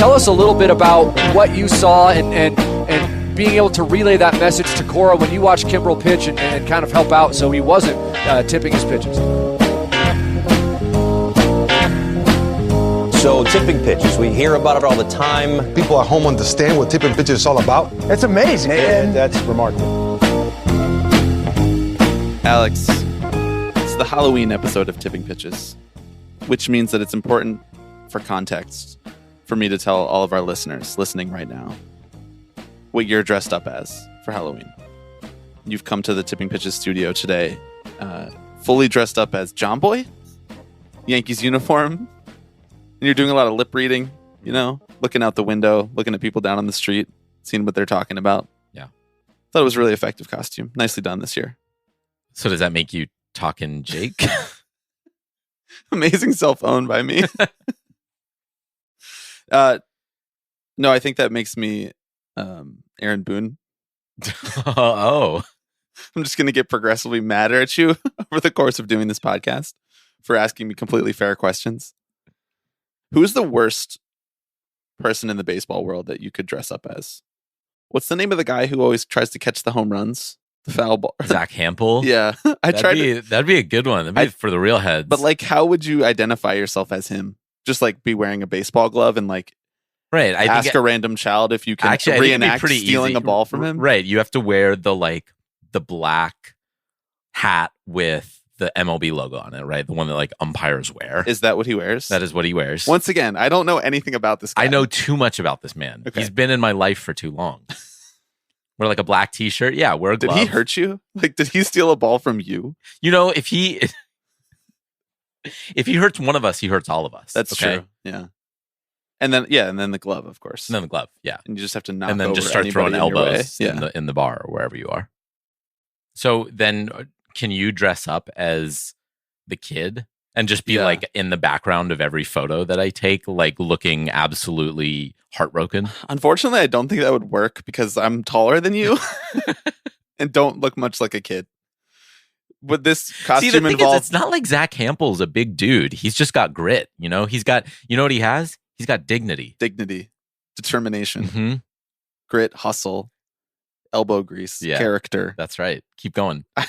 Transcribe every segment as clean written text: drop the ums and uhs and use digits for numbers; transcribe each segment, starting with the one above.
tell us a little bit about what you saw and being able to relay that message to Cora when you watched Kimbrel pitch and kind of help out so he wasn't tipping his pitches. So tipping pitches, we hear about it all the time. People at home understand what tipping pitches is all about. It's amazing. And that's remarkable. Alex, it's the Halloween episode of Tipping Pitches, which means that it's important for context for me to tell all of our listeners listening right now what you're dressed up as for Halloween. You've come to the Tipping Pitches studio today fully dressed up as John Boy, Yankees uniform, and you're doing a lot of lip reading, you know, looking out the window, looking at people down on the street, seeing what they're talking about. Yeah. Thought it was a really effective costume. Nicely done this year. So does that make you talking Jake? Amazing self-owned by me. No, I think that makes me Aaron Boone. Oh. I'm just going to get progressively madder at you over the course of doing this podcast for asking me completely fair questions. Who's the worst person in the baseball world that you could dress up as? What's the name of the guy who always tries to catch the home runs? The foul ball. Zach Hampel? Yeah. That'd be a good one. That'd be for the real heads. But like, how would you identify yourself as him? Just like be wearing a baseball glove and like right. ask a random child if you can reenact stealing easy. a ball from him? Right. You have to wear the black hat with the MLB logo on it, right? The one that like umpires wear. Is that what he wears? That is what he wears. Once again, I don't know anything about this guy. I know too much about this man. Okay. He's been in my life for too long. Wear like a black t-shirt. Yeah, wear a glove. Did he hurt you? Like, did he steal a ball from you? You know, if he hurts one of us, he hurts all of us. That's okay? true. Yeah. And then the glove, of course. And then the glove, yeah. And you just have to knock and then over just start throwing elbows yeah. in the bar or wherever you are. So then can you dress up as the kid and just be like in the background of every photo that I take, like looking absolutely heartbroken? Unfortunately, I don't think that would work because I'm taller than you and don't look much like a kid. Would this costume involve... it's not like Zach Hampel's a big dude. He's just got grit, you know? He's got, you know what he has? He's got dignity. Dignity. Determination. Mm-hmm. Grit, hustle, elbow grease, character. That's right. Keep going. I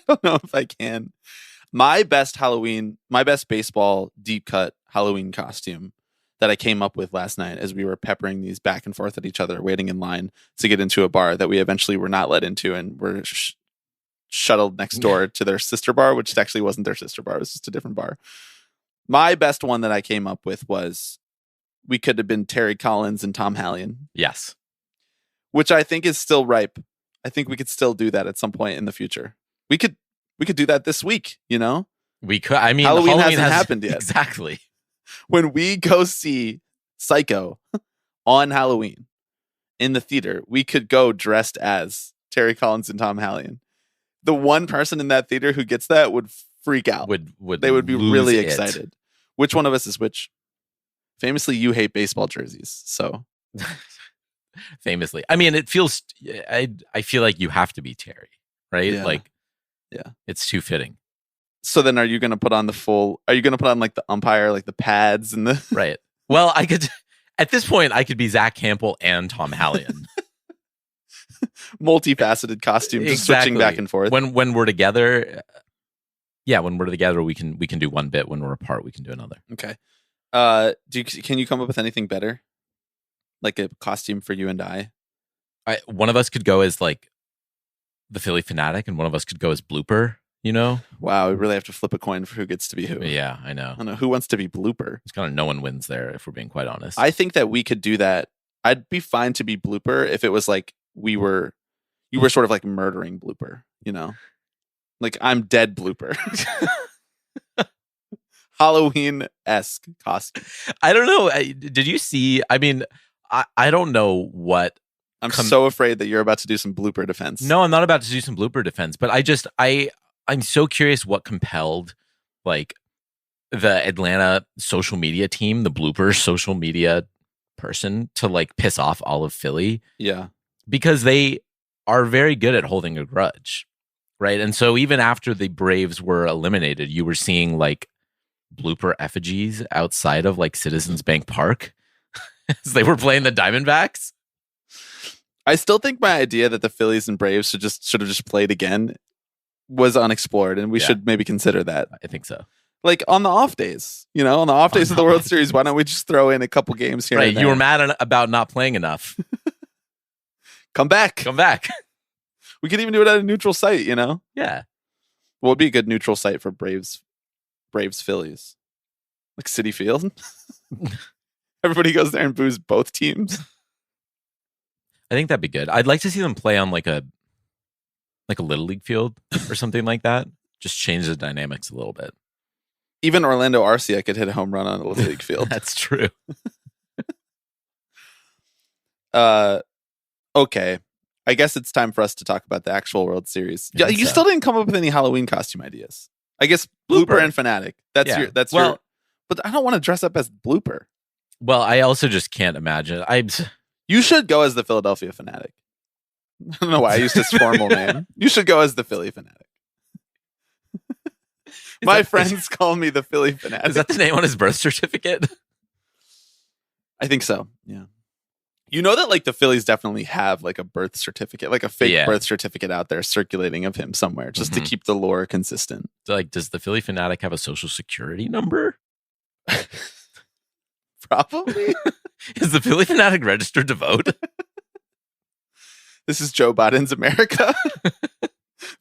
don't know if I can. My best baseball deep cut Halloween costume that I came up with last night as we were peppering these back and forth at each other, waiting in line to get into a bar that we eventually were not let into and were shuttled next door to their sister bar, which actually wasn't their sister bar. It was just a different bar. My best one that I came up with was we could have been Terry Collins and Tom Hallion. Yes. Which I think is still ripe. I think we could still do that at some point in the future. We could do that this week, you know? We could. I mean, Halloween hasn't happened yet. Exactly. When we go see Psycho on Halloween in the theater, we could go dressed as Terry Collins and Tom Hallion. The one person in that theater who gets that would freak out. They would be really excited. Which one of us is which? Famously, you hate baseball jerseys, so... Famously. I mean, it feels... I feel like you have to be Terry, right? Yeah. Like, yeah, it's too fitting. So then are you going to put on like the umpire, like the pads and the... Right. Well, I could... At this point, I could be Zach Hampel and Tom Hallion. Multifaceted costume, just switching back and forth. When we're together... when we're together, we can do one bit. When we're apart, we can do another. Okay. Can you come up with anything better? Like a costume for you and I? One of us could go as like the Philly Fanatic, and one of us could go as Blooper. You know? Wow, we really have to flip a coin for who gets to be who. Yeah, I know. I don't know who wants to be Blooper. It's kind of no one wins there, if we're being quite honest. I think that we could do that. I'd be fine to be Blooper if it was like you were sort of like murdering Blooper. You know, like I'm dead Blooper. Halloween-esque costume. I don't know. Did you see? I mean, I don't know what. I'm so afraid that you're about to do some blooper defense. No, I'm not about to do some blooper defense, but I'm so curious what compelled like the Atlanta social media team, the blooper social media person, to like piss off all of Philly. Yeah. Because they are very good at holding a grudge. Right. And so even after the Braves were eliminated, you were seeing like blooper effigies outside of like Citizens Bank Park. They were playing the Diamondbacks. I still think my idea that the Phillies and Braves should have just played again was unexplored, and we should maybe consider that. I think so. Like on the off days, on the off days of the World Series, why don't we just throw in a couple games here? Right, you were mad about not playing enough. Come back. We could even do it at a neutral site, Yeah. What would be a good neutral site for Braves Phillies? Like Citi Field? Everybody goes there and boos both teams. I think that'd be good. I'd like to see them play on like a little league field or something like that. Just change the dynamics a little bit. Even Orlando Arcia could hit a home run on a little league field. That's true. Okay. I guess it's time for us to talk about the actual World Series. Yeah, you so. still didn't come up with any Halloween costume ideas. I guess Blooper and Fanatic. That's your. But I don't want to dress up as Blooper. Well, I also just can't imagine. You should go as the Philadelphia Fanatic. I don't know why I used his formal name. You should go as the Philly Fanatic. My friends call me the Philly Fanatic. Is that the name on his birth certificate? I think so. Yeah. You know that like the Phillies definitely have like a birth certificate, like a fake birth certificate out there circulating of him somewhere just to keep the lore consistent. So, like, does the Philly Fanatic have a social security number? Probably. Is the Philly Fanatic registered to vote? This is Joe Biden's America.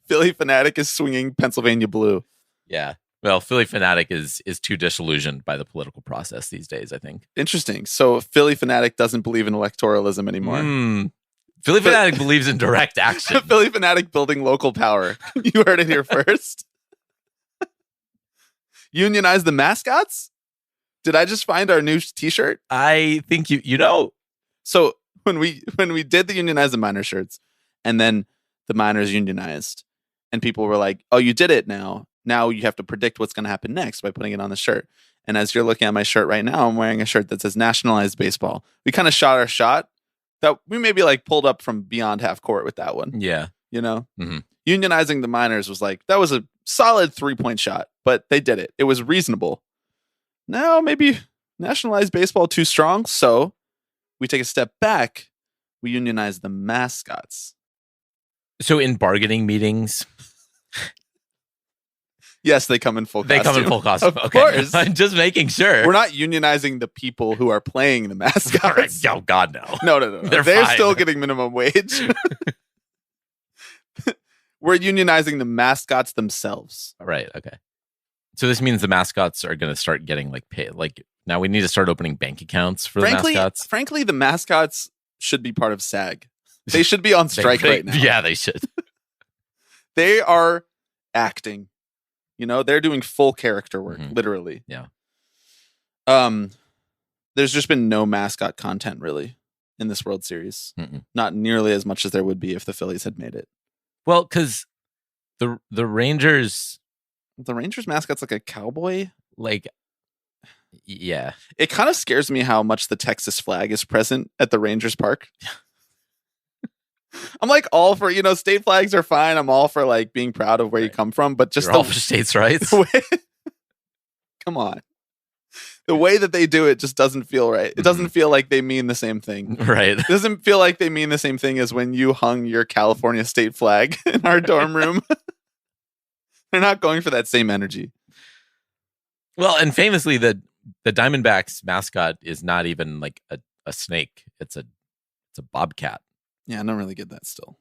Philly Fanatic is swinging Pennsylvania blue. Yeah. Well, Philly Fanatic is too disillusioned by the political process these days, I think. Interesting. So Philly Fanatic doesn't believe in electoralism anymore. Philly Fanatic believes in direct action. Philly Fanatic building local power. You heard it here first. Unionize the mascots? Did I just find our new t-shirt? I think you know. So when we did the Unionize the Miners shirts, and then the miners unionized, and people were like, "Oh, you did it now. Now you have to predict what's going to happen next by putting it on the shirt." And as you're looking at my shirt right now, I'm wearing a shirt that says Nationalized Baseball. We kind of shot our shot. That we maybe like pulled up from beyond half court with that one. Yeah. Unionizing the miners was like, that was a solid 3-point shot, but they did it. It was reasonable. Now maybe Nationalized Baseball too strong. So we take a step back. We unionize the mascots. So in bargaining meetings, yes, they come in full costume. They come in full costume. Of course. I'm just making sure. We're not unionizing the people who are playing the mascots. Oh, God, no. No. They're still getting minimum wage. We're unionizing the mascots themselves. Right. Okay. So this means the mascots are going to start getting like paid. Like now we need to start opening bank accounts for the mascots. Frankly, the mascots should be part of SAG. They should be on strike right now. Yeah, they should. They are acting. They're doing full character work, literally. Yeah. There's just been no mascot content really in this World Series. Not nearly as much as there would be if the Phillies had made it. Well, because the Rangers... The Rangers mascot's like a cowboy? Like, yeah. It kind of scares me how much the Texas flag is present at the Rangers park. I'm like all for, state flags are fine. I'm all for like being proud of where you come from, but just all for states' rights. Come on. The way that they do it just doesn't feel right. It doesn't feel like they mean the same thing. Right. It doesn't feel like they mean the same thing as when you hung your California state flag in our dorm room. They're not going for that same energy. Well, and famously, the Diamondbacks mascot is not even like a snake. It's a bobcat. Yeah, I don't really get that still.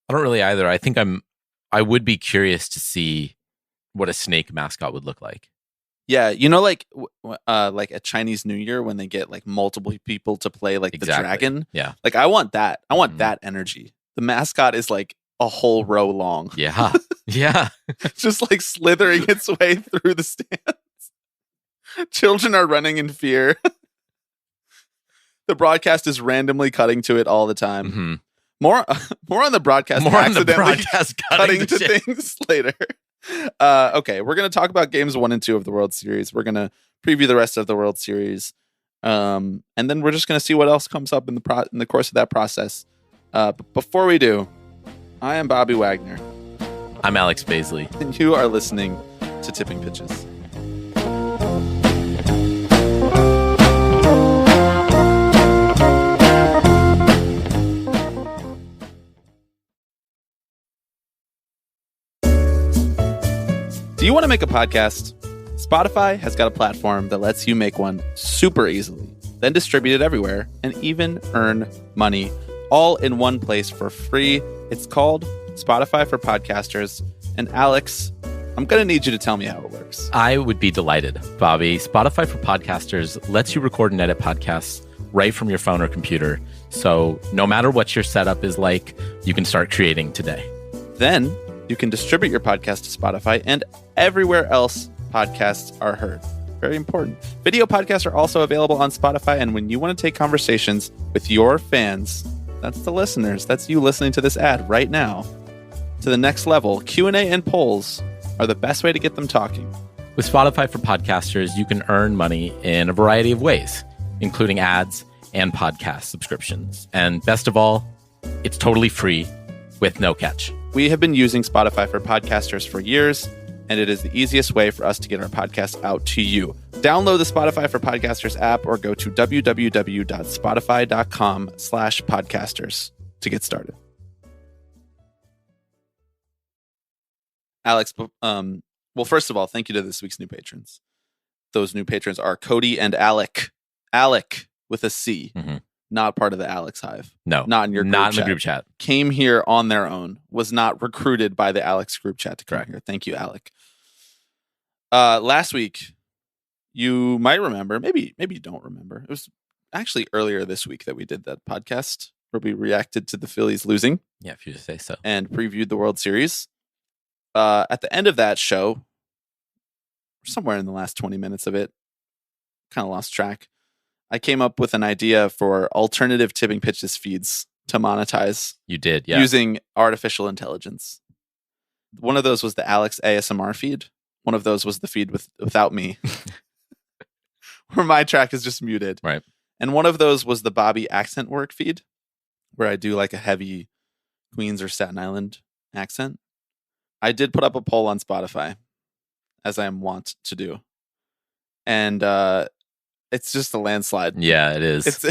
I don't really either. I think I would be curious to see what a snake mascot would look like. Yeah, like a Chinese New Year when they get like multiple people to play like the dragon. Yeah. Like I want that. I want that energy. The mascot is like a whole row long. Yeah. Yeah. Just like slithering its way through the stands. Children are running in fear. The broadcast is randomly cutting to it all the time. More on the broadcast. More on the broadcast cutting to things later. Okay, we're going to talk about games 1 and 2 of the World Series. We're going to preview the rest of the World Series. And then we're just going to see what else comes up in the course of that process. But before we do, I am Bobby Wagner. I'm Alex Baisley. And you are listening to Tipping Pitches. Do you want to make a podcast? Spotify has got a platform that lets you make one super easily, then distribute it everywhere, and even earn money all in one place for free. It's called Spotify for Podcasters. And Alex, I'm going to need you to tell me how it works. I would be delighted, Bobby. Spotify for Podcasters lets you record and edit podcasts right from your phone or computer. So no matter what your setup is like, you can start creating today. Then you can distribute your podcast to Spotify and everywhere else podcasts are heard. Very important. Video podcasts are also available on Spotify. And when you want to take conversations with your fans, that's the listeners, that's you listening to this ad right now, to the next level, Q&A and polls are the best way to get them talking. With Spotify for Podcasters, you can earn money in a variety of ways, including ads and podcast subscriptions. And best of all, it's totally free with no catch. We have been using Spotify for Podcasters for years, and it is the easiest way for us to get our podcast out to you. Download the Spotify for Podcasters app or go to www.spotify.com/podcasters to get started. Alex, well, first of all, thank you to this week's new patrons. Those new patrons are Cody and Alec. Alec with a C. Mm-hmm. Not part of the Alex Hive. No. Not in your group Not in chat. the group chat. Came here on their own. Was not recruited by the Alex group chat to come here. Thank you, Alec. Last week, you might remember, maybe you don't remember. It was actually earlier this week that we did that podcast where we reacted to the Phillies losing. Yeah, if you say so. And previewed the World Series. At the end of that show, somewhere in the last 20 minutes of it, kind of lost track, I came up with an idea for alternative tipping pitches feeds to monetize. You did, yeah. Using artificial intelligence. One of those was the Alex ASMR feed. One of those was the feed without me, where my track is just muted. Right. And one of those was the Bobby accent work feed, where I do like a heavy Queens or Staten Island accent. I did put up a poll on Spotify, as I am wont to do. And it's just a landslide. Yeah, it is. It's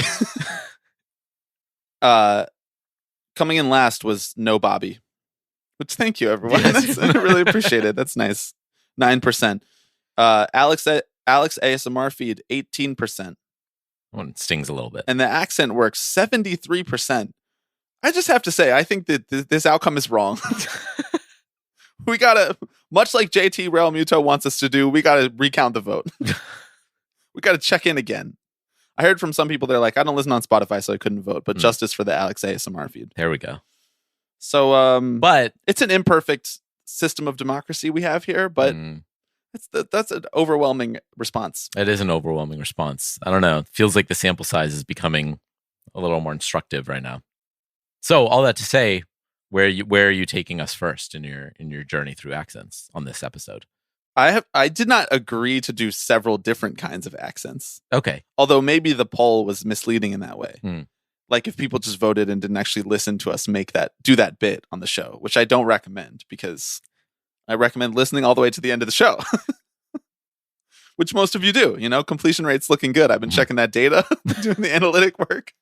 coming in last was No Bobby, which thank you, everyone. Yes. I really appreciate it. That's nice. 9%. Alex ASMR feed, 18%. One stings a little bit. And the accent works, 73%. I just have to say, I think that this outcome is wrong. We gotta, much like JT Real Muto wants us to do, we gotta recount the vote. We gotta check in again. I heard from some people, they're like, I don't listen on Spotify, so I couldn't vote, but justice for the Alex ASMR feed. There we go. So, but it's an imperfect system of democracy we have here, but that's an overwhelming response. It is an overwhelming response. I don't know. It feels like the sample size is becoming a little more instructive right now. So all that to say, where are you taking us first in your journey through accents on this episode? I did not agree to do several different kinds of accents. Okay. Although maybe the poll was misleading in that way. Like if people just voted and didn't actually listen to us do that bit on the show, which I don't recommend because I recommend listening all the way to the end of the show. Which most of you do, completion rate's looking good. I've been checking that data, doing the analytic work.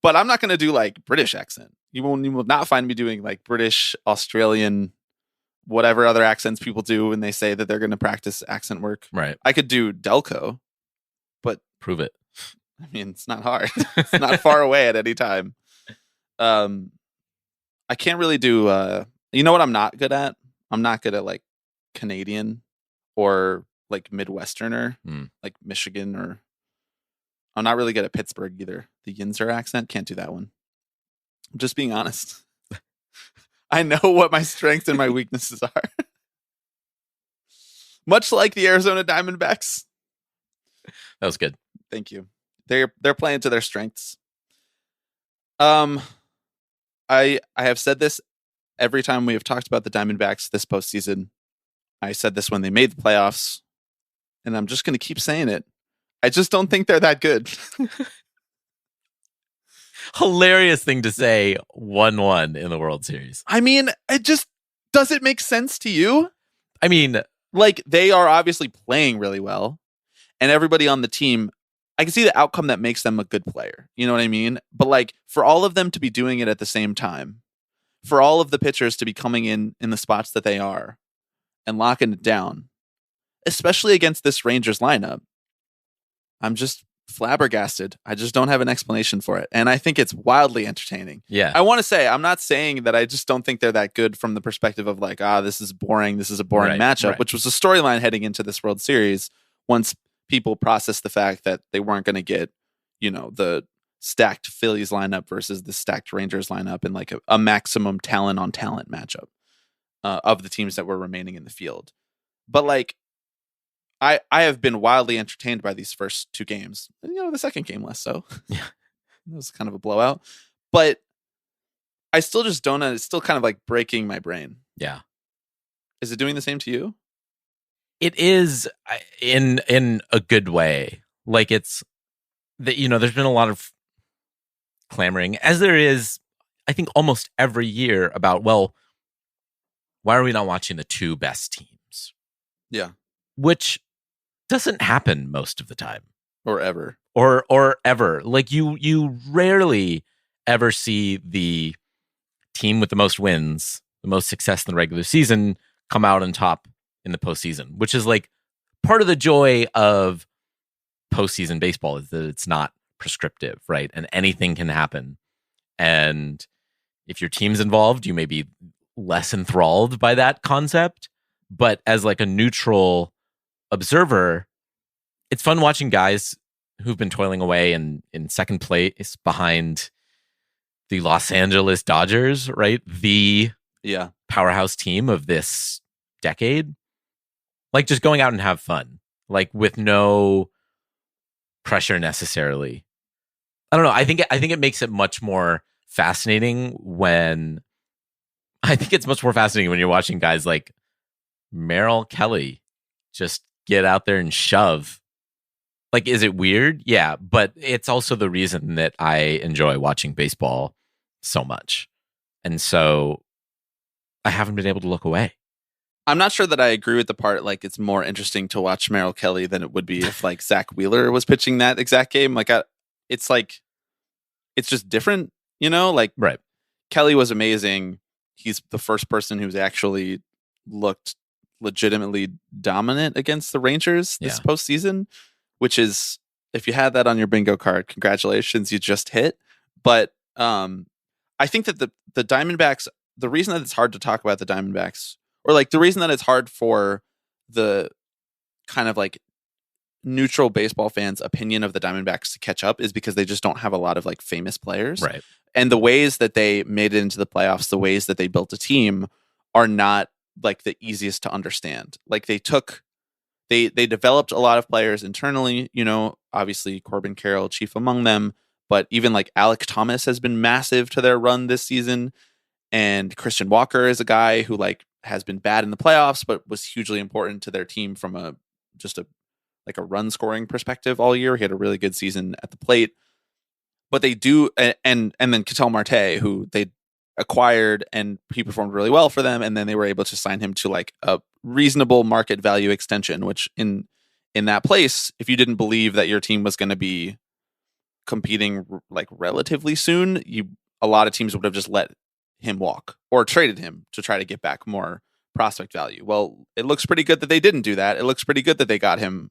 But I'm not going to do like British accent. You will not find me doing like British, Australian, whatever other accents people do when they say that they're going to practice accent work. Right. I could do Delco, but prove it. I mean, it's not hard. It's not far away at any time. I can't really do, you know what I'm not good at? I'm not good at like Canadian or like Midwesterner, like Michigan, or I'm not really good at Pittsburgh either. The Yinzer accent, can't do that one. I'm just being honest. I know what my strengths and my weaknesses are. Much like the Arizona Diamondbacks. That was good. Thank you. They're playing to their strengths. I have said this every time we have talked about the Diamondbacks this postseason. I said this when they made the playoffs, and I'm just going to keep saying it. I just don't think they're that good. Hilarious thing to say 1-1 in the World Series. I mean, does it make sense to you? I mean, like they are obviously playing really well, and everybody on the team, I can see the outcome that makes them a good player. You know what I mean? But like for all of them to be doing it at the same time, for all of the pitchers to be coming in the spots that they are, and locking it down, especially against this Rangers lineup, I'm just flabbergasted. I just don't have an explanation for it. And I think it's wildly entertaining. Yeah. I want to say, I'm not saying that I just don't think they're that good from the perspective of like, this is boring. This is a boring matchup, which was the storyline heading into this World Series once people processed the fact that they weren't going to get, the stacked Phillies lineup versus the stacked Rangers lineup in like a maximum talent on talent matchup of the teams that were remaining in the field. But like, I have been wildly entertained by these first two games. The second game less so. Yeah. It was kind of a blowout. But I still just don't know. It's still kind of like breaking my brain. Yeah. Is it doing the same to you? It is in a good way. Like it's that, there's been a lot of clamoring, as there is, I think, almost every year about, well, why are we not watching the two best teams? Yeah. Which doesn't happen most of the time. Or ever. Or ever. Like you rarely ever see the team with the most wins, the most success in the regular season come out on top in the postseason, which is like part of the joy of postseason baseball is that it's not prescriptive, right? And anything can happen. And if your team's involved, you may be less enthralled by that concept. But as like a neutral observer, it's fun watching guys who've been toiling away in second place behind the Los Angeles Dodgers, right? The powerhouse team of this decade. Like just going out and have fun, like with no pressure necessarily. I don't know. I think it makes it much more fascinating when you're watching guys like Merrill Kelly just get out there and shove. Like, is it weird? Yeah, but it's also the reason that I enjoy watching baseball so much. And so I haven't been able to look away. I'm not sure that I agree with the part, like, it's more interesting to watch Merrill Kelly than it would be if, like, Zach Wheeler was pitching that exact game. Like, it's just different, Like, right. Kelly was amazing. He's the first person who's actually looked legitimately dominant against the Rangers this postseason, which is, if you had that on your bingo card, congratulations, you just hit. But I think that the Diamondbacks, the reason that it's hard to talk about the Diamondbacks, or like the reason that it's hard for the kind of like neutral baseball fans' opinion of the Diamondbacks to catch up is because they just don't have a lot of like famous players. Right. And the ways that they made it into the playoffs, the ways that they built a team are not like the easiest to understand. Like they developed a lot of players internally, obviously Corbin Carroll, chief among them, but even like Alec Thomas has been massive to their run this season. And Christian Walker is a guy who like has been bad in the playoffs, but was hugely important to their team from a run scoring perspective all year. He had a really good season at the plate. But they do, and then Ketel Marte, who they acquired, and he performed really well for them, and then they were able to sign him to like a reasonable market value extension, which in that place, if you didn't believe that your team was going to be competing like relatively soon, a lot of teams would have just let him walk or traded him to try to get back more prospect value. Well, it looks pretty good that they didn't do that. It looks pretty good that they got him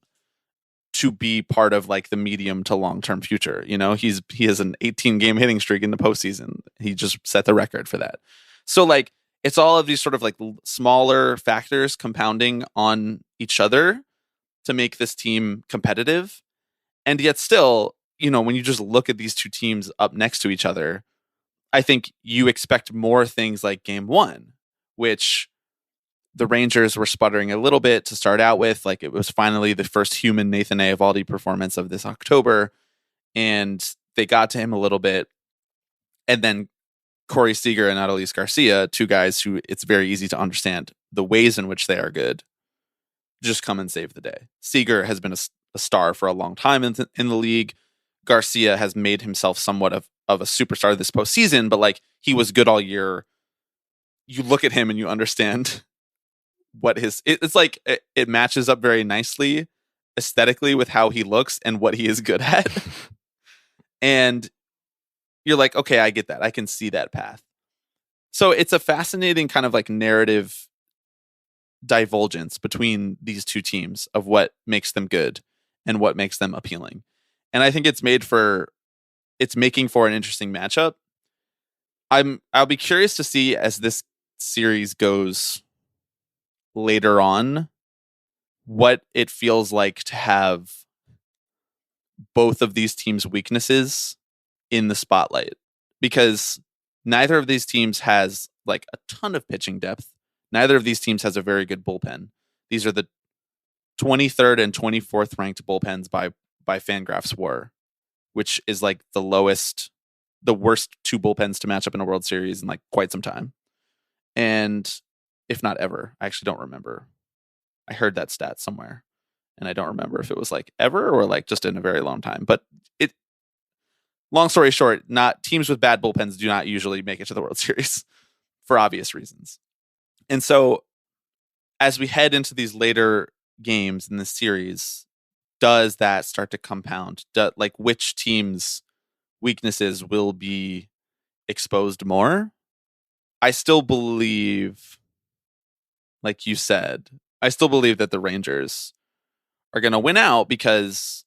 to be part of like the medium to long-term future. He has an 18-game hitting streak in the postseason. He just set the record for that. So like, it's all of these sort of like smaller factors compounding on each other to make this team competitive. And yet still, when you just look at these two teams up next to each other, I think you expect more things like game one, which the Rangers were sputtering a little bit to start out with. Like it was finally the first human Nathan Eovaldi performance of this October, and they got to him a little bit. And then Corey Seager and Adolis Garcia, two guys who it's very easy to understand the ways in which they are good, just come and save the day. Seager has been a star for a long time in the league. Garcia has made himself somewhat of a superstar this postseason, but like he was good all year. You look at him and you understand what it's like. It matches up very nicely aesthetically with how he looks and what he is good at. And you're like, okay, I get that. I can see that path. So it's a fascinating kind of like narrative divulgence between these two teams of what makes them good and what makes them appealing. And I think it's making for an interesting matchup. I'll be curious to see as this series goes later on what it feels like to have both of these teams' weaknesses in the spotlight, because neither of these teams has like a ton of pitching depth. Neither of these teams has a very good bullpen. These are the 23rd and 24th ranked bullpens by Fangraphs WAR, which is like the worst two bullpens to match up in a World Series in like quite some time. And if not ever, I actually don't remember. I heard that stat somewhere and I don't remember if it was like ever or like just in a very long time. But long story short, not teams with bad bullpens do not usually make it to the World Series for obvious reasons. And so as we head into these later games in the series, does that start to compound? Like which team's weaknesses will be exposed more? I still believe, like you said, I still believe that the Rangers are going to win out because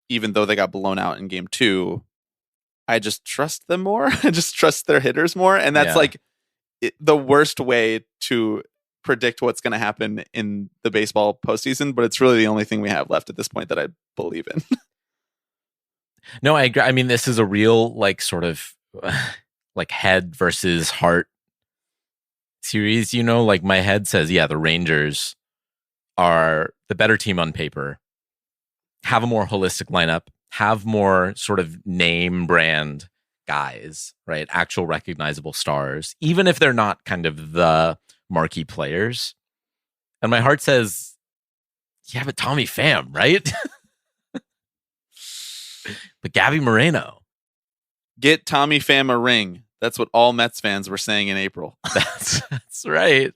even though they got blown out in game 2, I just trust them more. I just trust their hitters more. And that's the worst way to predict what's going to happen in the baseball postseason, but it's really the only thing we have left at this point that I believe in. No, I agree. I mean, this is a real like sort of like head versus heart series, you know, like my head says, yeah, the Rangers are the better team on paper, have a more holistic lineup, have more sort of name brand guys, right? Actual recognizable stars, even if they're not kind of the marquee players. And my heart says, yeah, but Tommy Pham, right? But Gabby Moreno. Get Tommy Pham a ring. That's what all Mets fans were saying in April. That's right.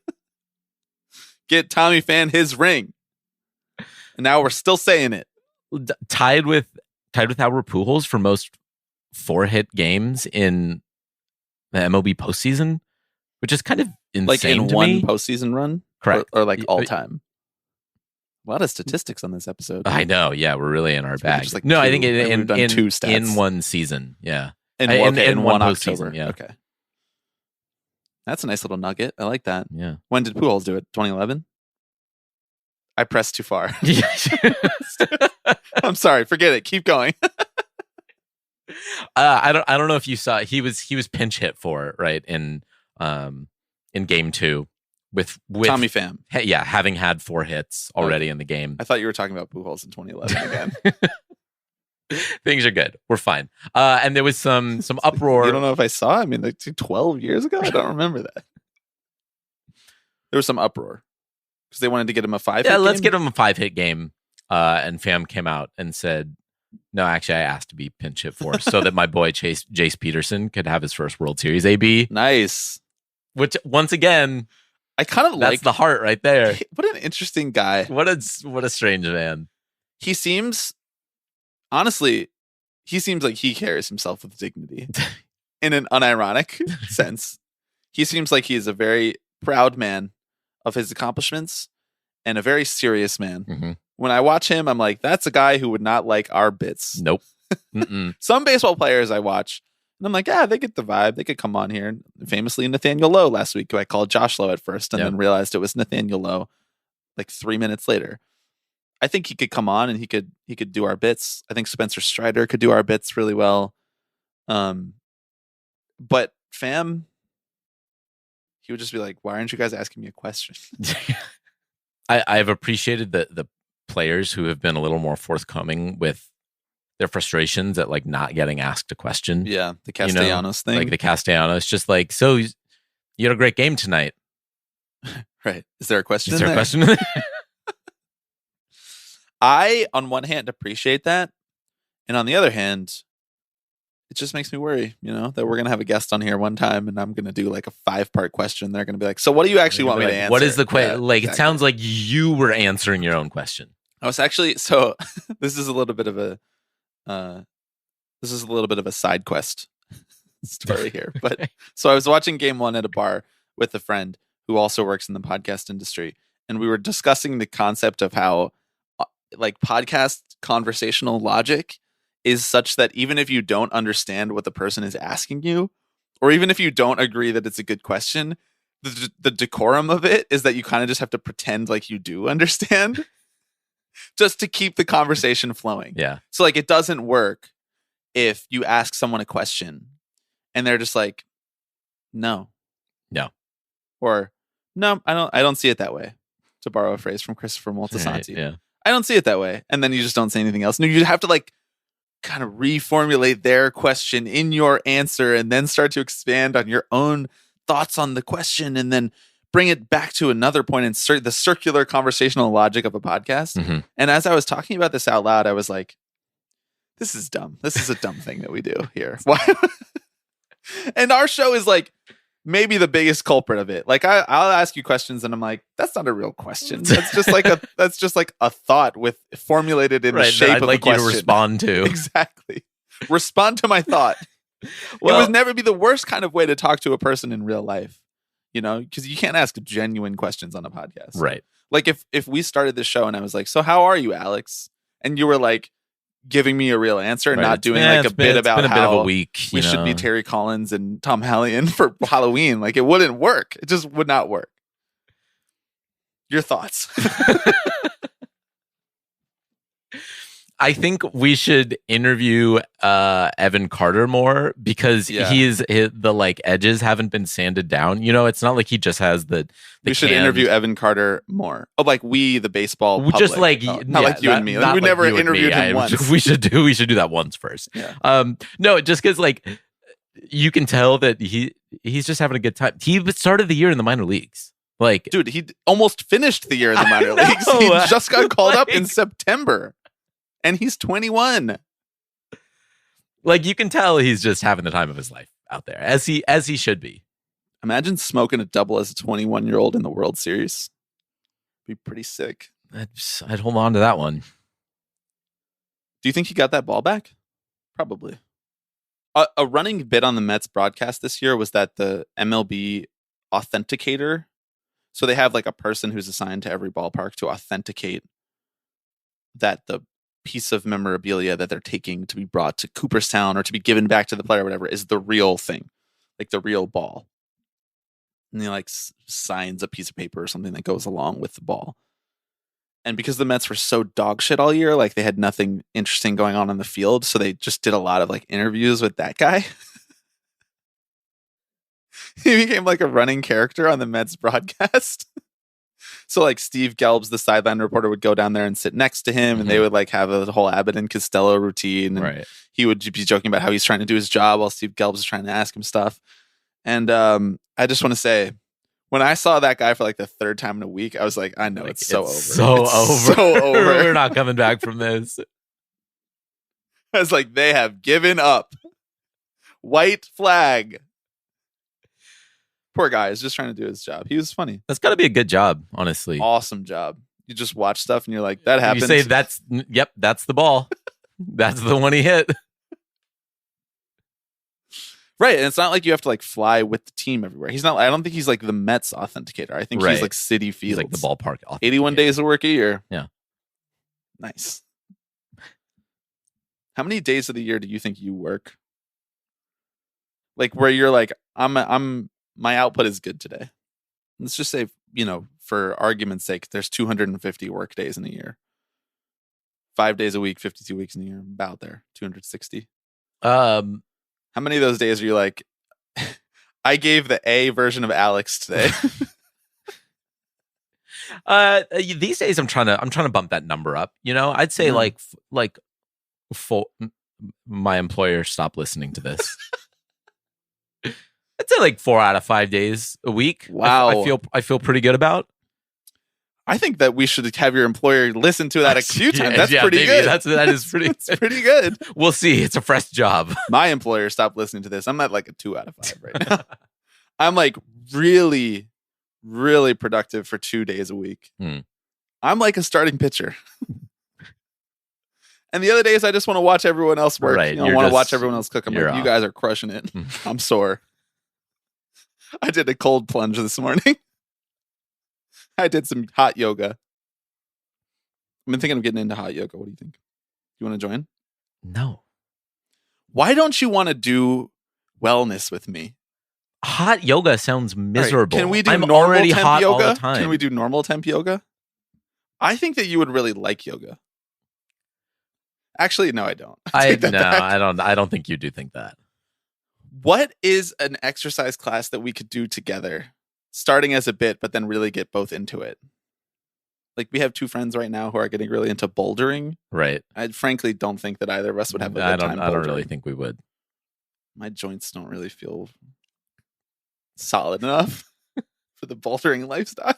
Get Tommy Pham his ring. And now we're still saying it. Tied with Albert Pujols for most 4-hit games in the MLB postseason, which is kind of insane like in to one me. postseason run? Correct. Or like all time? A lot of statistics on this episode. I know. Yeah, we're really in our bag. Like I think in two stats. In one season. Yeah. In one October. postseason. Yeah. Okay. That's a nice little nugget. I like that. Yeah. When did Pujols do it? 2011? I pressed too far. I'm sorry. Forget it. Keep going. I don't know if you saw he was pinch hit for right in game 2 with Tommy Pham. Yeah, having had 4 hits already in the game. I thought you were talking about Pujols in 2011 again. Things are good. We're fine. And there was some uproar. You don't know if I saw? I mean, like 12 years ago? I don't remember that. There was some uproar because they wanted to get him a 5-hit Yeah, let's game? get him a 5-hit game. And Pham came out and said, no, actually, I asked to be pinch hit for so that my boy Jace Peterson could have his first World Series AB. Nice. Which, once again, I kind of that's the heart right there. What an interesting guy. What a strange man. He seems, honestly, like he carries himself with dignity in an unironic sense. He seems like he is a very proud man of his accomplishments and a very serious man. Mm-hmm. When I watch him, I'm like, that's a guy who would not like our bits. Nope. Some baseball players I watch, and I'm like, they get the vibe. They could come on here. Famously, Nathaniel Lowe last week, who I called Josh Lowe at first and then realized it was Nathaniel Lowe like 3 minutes later. I think he could come on and he could do our bits. I think Spencer Strider could do our bits really well. But Pham, he would just be like, why aren't you guys asking me a question? I've appreciated the players who have been a little more forthcoming with their frustrations at like not getting asked a question. Yeah, the Castellanos thing. Like the Castellanos, just like, so you had a great game tonight. Right. Is there a question? I, on one hand, appreciate that. And on the other hand, it just makes me worry, that we're going to have a guest on here one time and I'm going to do like a 5-part question. They're going to be like, so what do you actually want me to answer? What is the question? Yeah, like, exactly. It sounds like you were answering your own question. I was actually, so this is a little bit of a side quest story here. But so I was watching game 1 at a bar with a friend who also works in the podcast industry. and we were discussing the concept of how like podcast conversational logic is such that even if you don't understand what the person is asking you, or even if you don't agree that it's a good question, the decorum of it is that you kind of just have to pretend like you do understand just to keep the conversation flowing. Yeah. So like it doesn't work if you ask someone a question and they're just like, no. Or no, I don't see it that way. To borrow a phrase from Christopher Moltisanti. Yeah. I don't see it that way. And then you just don't say anything else. No, you have to like kind of reformulate their question in your answer and then start to expand on your own thoughts on the question and then bring it back to another point and the circular conversational logic of a podcast. Mm-hmm. And as I was talking about this out loud, I was like, this is dumb. This is a dumb thing that we do here. Why? And our show is like maybe the biggest culprit of it. Like I'll ask you questions and I'm like, that's not a real question. That's just like a thought formulated in the shape I'd of like a question. You to respond to. Exactly. Respond to my thought. Well, it would never be the worst kind of way to talk to a person in real life, you know, because you can't ask genuine questions on a podcast. Right. Like if we started this show and I was like, so how are you, Alex? And you were like giving me a real answer and not doing like a bit about how bit of a week, we should be Terry Collins and Tom Hallion for Halloween. Like it wouldn't work. It just would not work. Your thoughts? I think we should interview Evan Carter more because the like edges haven't been sanded down. You know, it's not like he just has the we should interview Evan Carter more. Oh, like we, the baseball public. Just like not like you and me. Like, we never interviewed him once. We should do that once first. Yeah. No, just because like you can tell that he's just having a good time. He started the year in the minor leagues. Like, dude, he almost finished the year in the minor leagues. He just got called up in September. And he's 21. Like you can tell he's just having the time of his life out there, as he should be. Imagine smoking a double as a 21-year-old in the World Series. Be pretty sick. I'd hold on to that one. Do you think he got that ball back? Probably. A running bit on the Mets broadcast this year was that the MLB authenticator, so they have like a person who's assigned to every ballpark to authenticate that the piece of memorabilia that they're taking to be brought to Cooperstown or to be given back to the player or whatever is the real thing, like the real ball. And he like signs a piece of paper or something that goes along with the ball. And because the Mets were so dog shit all year, like they had nothing interesting going on the field, so they just did a lot of like interviews with that guy. He became like a running character on the Mets broadcast. So like Steve Gelbs, the sideline reporter, would go down there and sit next to him, and they would like have a whole Abbott and Costello routine. And he would be joking about how he's trying to do his job while Steve Gelbs is trying to ask him stuff. And I just want to say, when I saw that guy for like the third time in a week, I was like, I know it's so over. So over. We're not coming back from this. I was like, they have given up. White flag. Poor guy is just trying to do his job. He was funny. That's got to be a good job, honestly. Awesome job. You just watch stuff and you're like, that happened. You say that's the ball. That's the one he hit. Right. And it's not like you have to like fly with the team everywhere. I don't think he's like the Mets authenticator. I think he's like City Fields. He's like the ballpark authenticator. 81 days of work a year. Yeah. Nice. How many days of the year do you think you work? Like where you're like, my output is good today. Let's just say, you know, for argument's sake, there's 250 work days in a year. 5 days a week, 52 weeks in a year, about there, 260. How many of those days are you like, I gave the A version of Alex today? These days I'm trying to bump that number up. You know, I'd say like my employer stopped listening to this. I'd say like 4 out of 5 days a week. Wow. I feel pretty good about. I think that we should have your employer listen to that a few times. That's pretty good. That is pretty. It's pretty good. We'll see. It's a fresh job. My employer stopped listening to this. I'm at like a 2 out of 5 right now. I'm like really, really productive for 2 days a week. I'm like a starting pitcher. And the other days, I just want to watch everyone else work. Right. I want to watch everyone else cook. I'm like, off. You guys are crushing it. I'm sore. I did a cold plunge this morning. I did some hot yoga. I've been thinking of getting into hot yoga. What do you think? You want to join? No. Why don't you want to do wellness with me? Hot yoga sounds miserable. Right. Can we do I'm normal already temp hot yoga? all the time. Can we do normal temp yoga? I think that you would really like yoga. Actually, no, I don't. Take that back. I don't think you do think that. What is an exercise class that we could do together, starting as a bit, but then really get both into it? Like, we have two friends right now who are getting really into bouldering. Right. I frankly don't think that either of us would have a good time. I don't really think we would. My joints don't really feel solid enough for the bouldering lifestyle.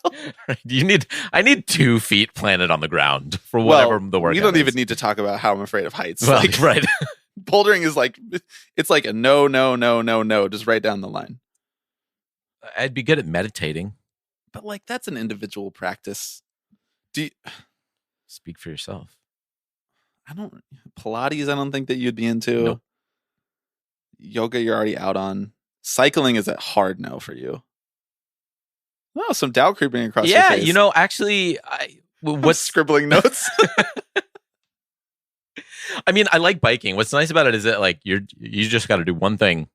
I need 2 feet planted on the ground for whatever the workout. You don't is. even need to talk about how I'm afraid of heights. Well, right. Bouldering is like, it's like a no, just right down the line. I'd be good at meditating. But like, that's an individual practice. Speak for yourself. Pilates, I don't think that you'd be into. Nope. Yoga, you're already out on. Cycling is a hard no for you. Oh, some doubt creeping across your face. Actually, what's scribbling notes? I mean, I like biking. What's nice about it is that like you just got to do one thing.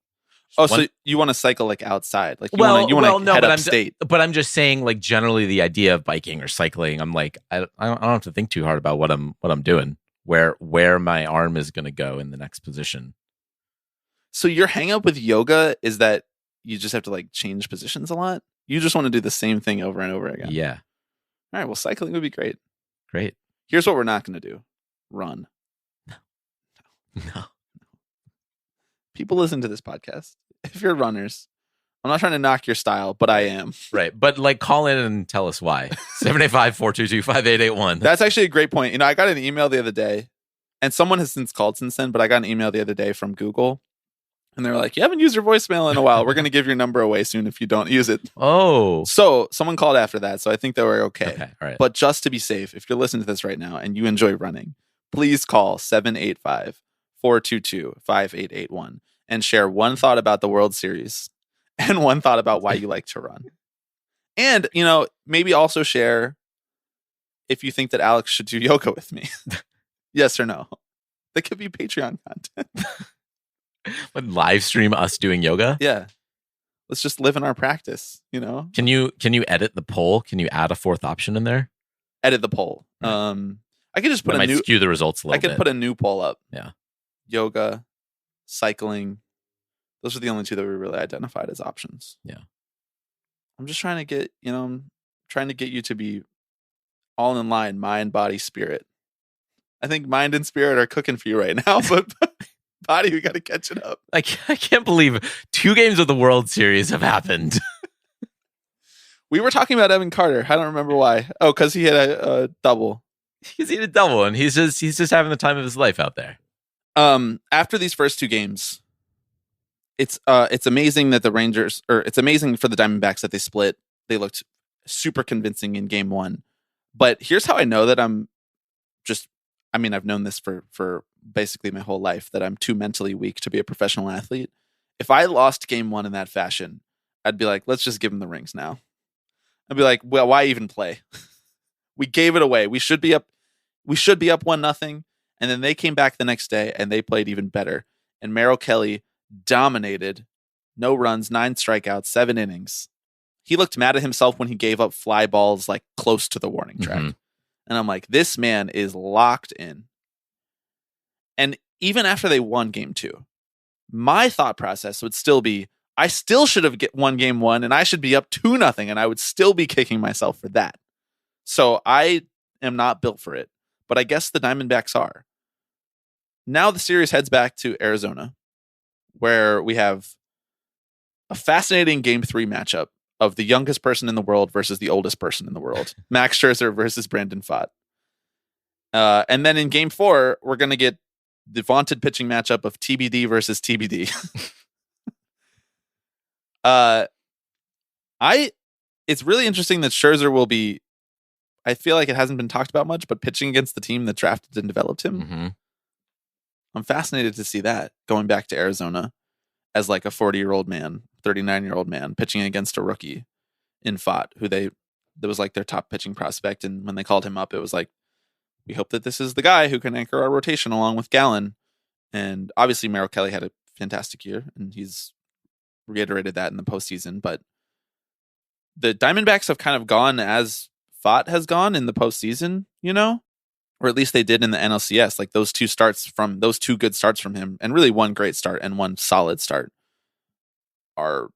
So you want to cycle like outside, like you want to head upstate. But I'm just saying, like generally, the idea of biking or cycling, I'm like, I don't have to think too hard about what I'm doing, where my arm is going to go in the next position. So your hang up with yoga is that you just have to like change positions a lot. You just want to do the same thing over and over again. Yeah. All right. Well, cycling would be great. Great. Here's what we're not going to do: run. No. People listen to this podcast. If you're runners, I'm not trying to knock your style, but I am. Right. But like, call in and tell us why. 785-422-5881. That's actually a great point. I got an email the other day, and someone has since called since then, but I got an email the other day from Google, and they were like, you haven't used your voicemail in a while. We're going to give your number away soon if you don't use it. Oh. So someone called after that, so I think they were okay. Okay. All right. But just to be safe, if you're listening to this right now and you enjoy running, please call 785-422-5881 and share one thought about the World Series and one thought about why you like to run. And, maybe also share if you think that Alex should do yoga with me. Yes or no. That could be Patreon content. Would live stream us doing yoga? Yeah. Let's just live in our practice, Can you edit the poll? Can you add a 4th option in there? Edit the poll. Right. I could just put might skew the results a little bit. I could put a new poll up. Yeah. Yoga, cycling. Those are the only 2 that we really identified as options. Yeah. I'm just trying to get, you to be all in line, mind, body, spirit. I think mind and spirit are cooking for you right now, but body, we got to catch it up. I can't believe 2 games of the World Series have happened. We were talking about Evan Carter. I don't remember why. Oh, because he had a double. He hit a double, and he's just having the time of his life out there. After these first 2 games, it's amazing that the Rangers, or it's amazing for the Diamondbacks that they split. They looked super convincing in game 1. But here's how I know that I've known this for basically my whole life, that I'm too mentally weak to be a professional athlete. If I lost game 1 in that fashion, I'd be like, let's just give them the rings now. I'd be like, well, why even play? We gave it away. We should be up 1-0. And then they came back the next day and they played even better. And Merrill Kelly dominated. No runs, 9 strikeouts, 7 innings. He looked mad at himself when he gave up fly balls like close to the warning track. Mm-hmm. And I'm like, this man is locked in. And even after they won game 2, my thought process would still be, I still should have won game 1 and I should be up 2-0 and I would still be kicking myself for that. So I am not built for it, but I guess the Diamondbacks are. Now the series heads back to Arizona, where we have a fascinating game 3 matchup of the youngest person in the world versus the oldest person in the world. Max Scherzer versus Brandon Pfaadt. And then in game 4, we're going to get the vaunted pitching matchup of TBD versus TBD. It's really interesting that Scherzer will be, I feel like it hasn't been talked about much, but pitching against the team that drafted and developed him. Mm-hmm. I'm fascinated to see that, going back to Arizona as like a 40-year-old man, 39-year-old man pitching against a rookie in Pfaadt, who they that was like their top pitching prospect. And when they called him up, it was like, we hope that this is the guy who can anchor our rotation along with Gallen. And obviously Merrill Kelly had a fantastic year, and he's reiterated that in the postseason. But the Diamondbacks have kind of gone as Pfaadt has gone in the postseason, you know, or at least they did in the NLCS. Like those two good starts from him, and really one great start and one solid start, are,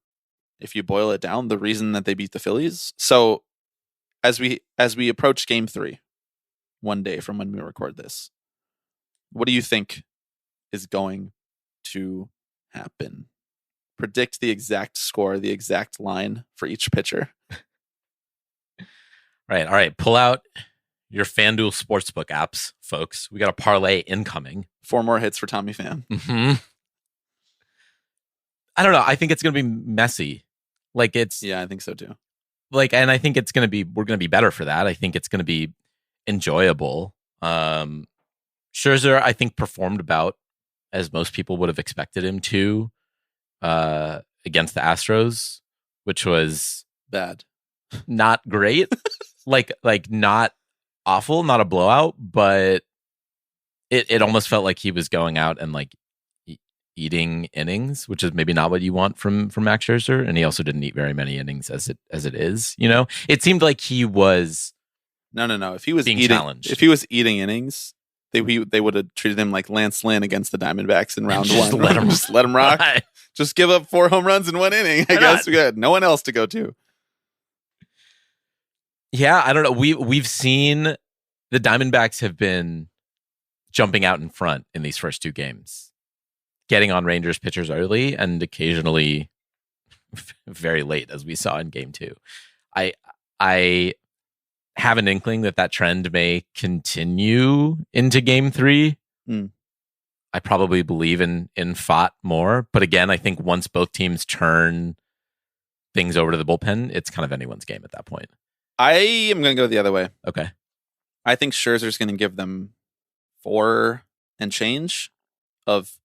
if you boil it down, the reason that they beat the Phillies. So as we approach Game 3, one day from when we record this, what do you think is going to happen? Predict the exact score, the exact line for each pitcher. Right. All right. Pull out your FanDuel Sportsbook apps, folks. We got a parlay incoming. 4 more hits for Tommy Pham. Mm-hmm. I don't know. I think it's going to be messy. Like Yeah, I think so too. And I think we're going to be better for that. I think it's going to be enjoyable. Scherzer, I think, performed about as most people would have expected him to against the Astros, which was bad, not great. like not awful, not a blowout, but it almost felt like he was going out and like eating innings, which is maybe not what you want from Max Scherzer. And he also didn't eat very many innings as it is. You know, it seemed like he was no. If he was being eating, challenged, if he was eating innings, they would have treated him like Lance Lynn against the Diamondbacks in round one. Just let him rock. Just give up 4 home runs in 1 inning. I guess we got no one else to go to. Yeah, I don't know. We've seen the Diamondbacks have been jumping out in front in these first 2 games, getting on Rangers pitchers early and occasionally very late, as we saw in Game 2. I have an inkling that trend may continue into Game 3. I probably believe in Pfaadt more, but again, I think once both teams turn things over to the bullpen, it's kind of anyone's game at that point. I am going to go the other way. Okay. I think Scherzer's going to give them 4 and change of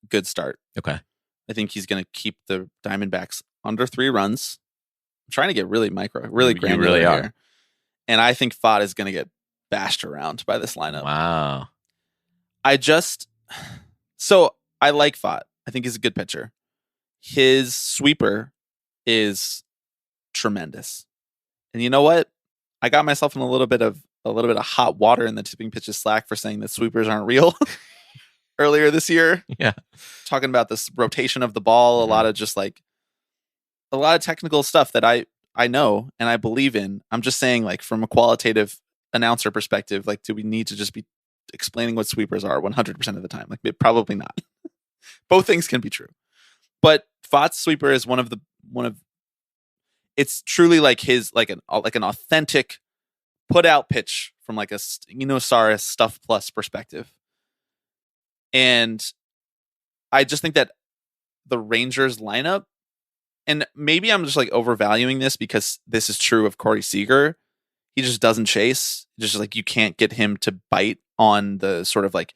good start. Okay. I think he's going to keep the Diamondbacks under 3 runs. I'm trying to get really granular really here. And I think Pfaadt is going to get bashed around by this lineup. Wow. So I like Pfaadt. I think he's a good pitcher. His sweeper is tremendous. And you know what? I got myself in a little bit of hot water in the Tipping Pitches Slack for saying that sweepers aren't real earlier this year. Yeah. Talking about this rotation of the ball, a lot of technical stuff that I know and I believe in. I'm just saying, like, from a qualitative announcer perspective, like, do we need to just be explaining what sweepers are 100% of the time? Like, probably not. Both things can be true. But Pfaadt's sweeper is one of it's truly like an authentic put out pitch from like a Saris stuff plus perspective. And I just think that the Rangers lineup, and maybe I'm just like overvaluing this because this is true of Corey Seager. He just doesn't chase. Just like you can't get him to bite on the sort of like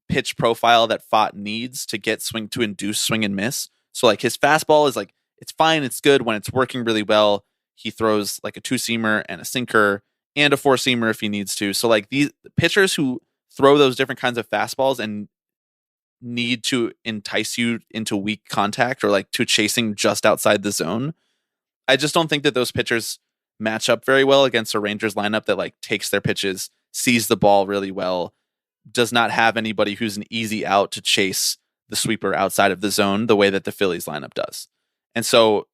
pitch profile that Pfaadt needs to induce swing and miss. So like his fastball is like, it's fine. It's good when it's working really well. He throws like a 2-seamer and a sinker and a 4-seamer if he needs to. So like these pitchers who throw those different kinds of fastballs and need to entice you into weak contact or like to chasing just outside the zone, I just don't think that those pitchers match up very well against a Rangers lineup that like takes their pitches, sees the ball really well, does not have anybody who's an easy out to chase the sweeper outside of the zone the way that the Phillies lineup does. And so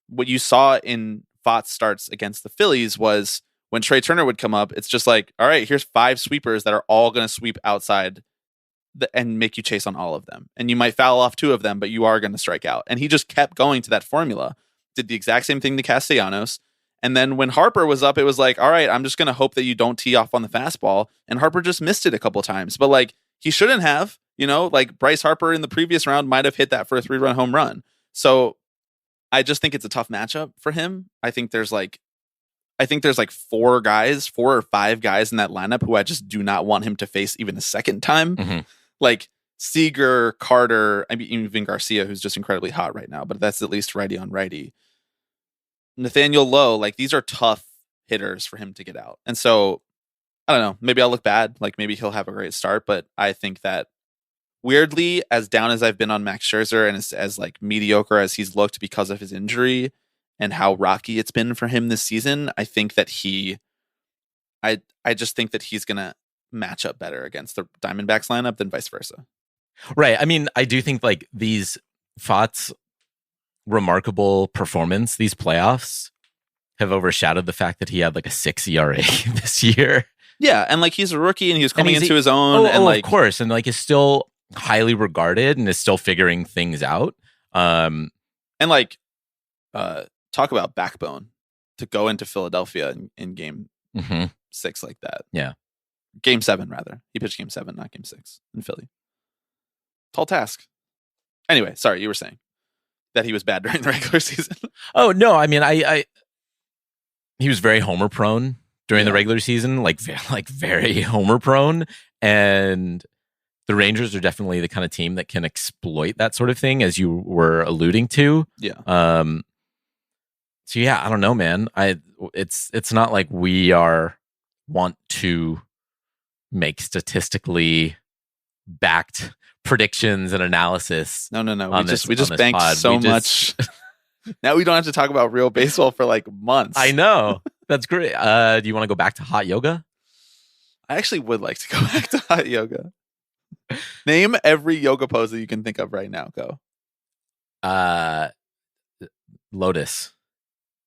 what you saw in Pfaadt's starts against the Phillies was when Trey Turner would come up, it's just like, all right, here's 5 sweepers that are all going to sweep outside and make you chase on all of them. And you might foul off 2 of them, but you are going to strike out. And he just kept going to that formula, did the exact same thing to Castellanos. And then when Harper was up, it was like, all right, I'm just going to hope that you don't tee off on the fastball. And Harper just missed it a couple times. But like, he shouldn't have, like Bryce Harper in the previous round might have hit that for a 3-run home run. So I just think it's a tough matchup for him. I think there's like 4 or 5 guys in that lineup who I just do not want him to face even a second time. Mm-hmm. Like Seager, Carter, I mean, even Garcia, who's just incredibly hot right now, but that's at least righty on righty. Nathaniel Lowe, like these are tough hitters for him to get out. And so, I don't know, maybe I'll look bad. Like maybe he'll have a great start, but I think that weirdly, as down as I've been on Max Scherzer and as like mediocre as he's looked because of his injury and how rocky it's been for him this season, I think that I just think that he's going to match up better against the Diamondbacks lineup than vice versa. Right. I mean, I do think like these Pfaadt's remarkable performance, these playoffs, have overshadowed the fact that he had like a 6 ERA this year. Yeah, and like he's a rookie and he was coming into his own. Of course, and like is still highly regarded and is still figuring things out. And like, talk about backbone to go into Philadelphia in game 6 like that. Yeah, game 7 rather. He pitched game 7, not game 6 in Philly. Tall task. Anyway, sorry, you were saying that he was bad during the regular season. Oh no, I mean, he was very homer prone during the regular season, like very homer prone, and the Rangers are definitely the kind of team that can exploit that sort of thing, as you were alluding to. Yeah. So yeah, I don't know, man. It's not like we want to make statistically backed predictions and analysis. No. We just banked so much. Now we don't have to talk about real baseball for like months. I know. That's great. Do you want to go back to hot yoga? I actually would like to go back to hot yoga. Name every yoga pose that you can think of right now. Go. Lotus.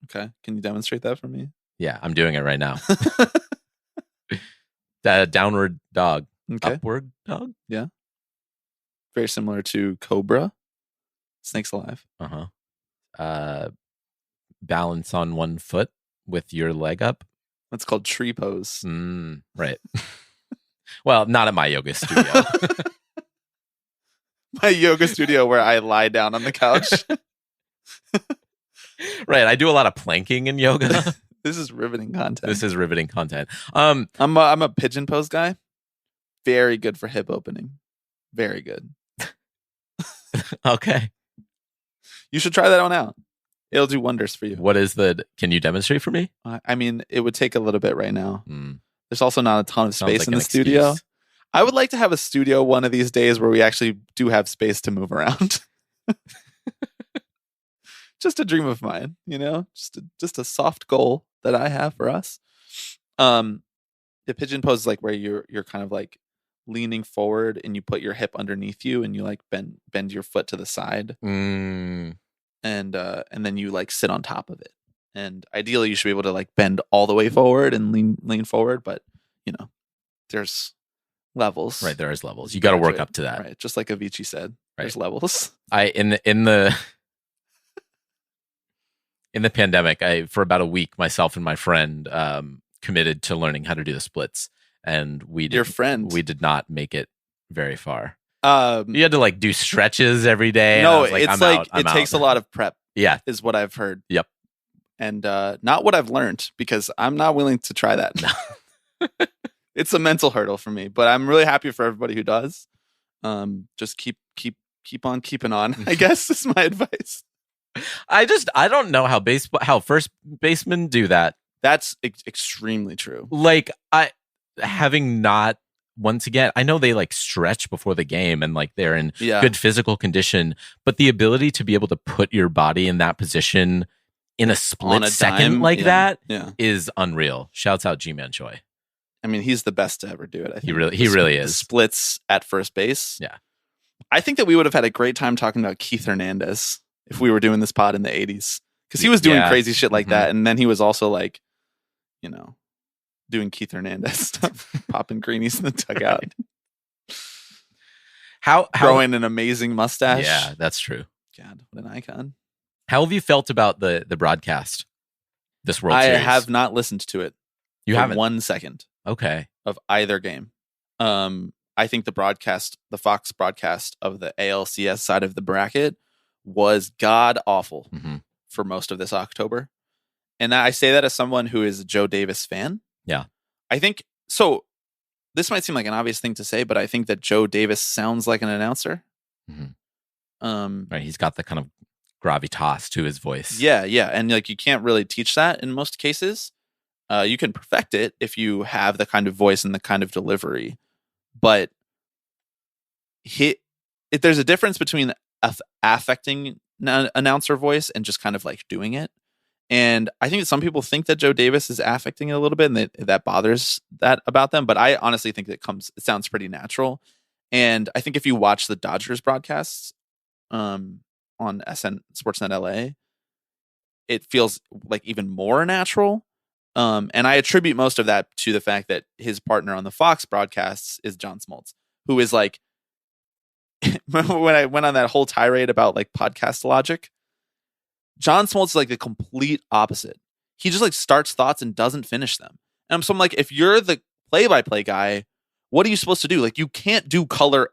Okay. Can you demonstrate that for me? Yeah, I'm doing it right now. Downward dog. Okay. Upward dog? Yeah. Very similar to Cobra. Snakes alive. Balance on one foot with your leg up. That's called tree pose. Right. Well, not at my yoga studio. My yoga studio where I lie down on the couch. Right. I do a lot of planking in yoga. This is riveting content. I'm a pigeon pose guy. Very good for hip opening. Very good. Okay. You should try that one out. It'll do wonders for you. Can you demonstrate for me? I mean, it would take a little bit right now. There's also not a ton of space in the excuse. studio. I would like to have a studio one of these days where we actually do have space to move around. Just a dream of mine, just a soft goal that I have for us. The pigeon pose is like where you're kind of like leaning forward and you put your hip underneath you and you like bend your foot to the side. And then you like sit on top of it. And ideally you should be able to like bend all the way forward and lean forward, but there's levels. Right, there is levels. You got to work up to that. Right, just like Avicii said, there's levels. In the pandemic, for about a week, myself and my friend committed to learning how to do the splits, and we did not make it very far. You had to like do stretches every day. No, like, it's like it takes a lot of prep. Yeah, is what I've heard. Yep, and not what I've learned, because I'm not willing to try that. It's a mental hurdle for me, but I'm really happy for everybody who does. Just keep on keeping on, I guess is my advice. I don't know how first basemen do that. That's extremely true. Like once again, I know they like stretch before the game and like they're in good physical condition, but the ability to be able to put your body in that position in a split second like that is unreal. Shouts out G-Man Choi. I mean, he's the best to ever do it. I think he really is. The splits at first base. Yeah. I think that we would have had a great time talking about Keith Hernandez if we were doing this pod in the 80s, because he was doing crazy shit like that. And then he was also like, doing Keith Hernandez stuff, popping greenies in the dugout. How growing an amazing mustache. Yeah, that's true. God, what an icon. How have you felt about the broadcast this World Series? I have not listened to it. You haven't? 1 second. Okay. Of either game. I think the Fox broadcast of the ALCS side of the bracket was god awful for most of this October. And I say that as someone who is a Joe Davis fan. Yeah. I think so. This might seem like an obvious thing to say, but I think that Joe Davis sounds like an announcer. Right. He's got the kind of gravitas to his voice. Yeah. And like, you can't really teach that in most cases. You can perfect it if you have the kind of voice and the kind of delivery, but there's a difference between affecting announcer voice and just kind of like doing it. And I think that some people think that Joe Davis is affecting it a little bit, and that bothers that about them. But I honestly think it sounds pretty natural. And I think if you watch the Dodgers broadcasts on Sportsnet LA, it feels like even more natural. And I attribute most of that to the fact that his partner on the Fox broadcasts is John Smoltz, who is like, when I went on that whole tirade about like podcast logic, John Smoltz is like the complete opposite. He just like starts thoughts and doesn't finish them. And so I'm like, if you're the play-by-play guy, what are you supposed to do? Like, you can't do color.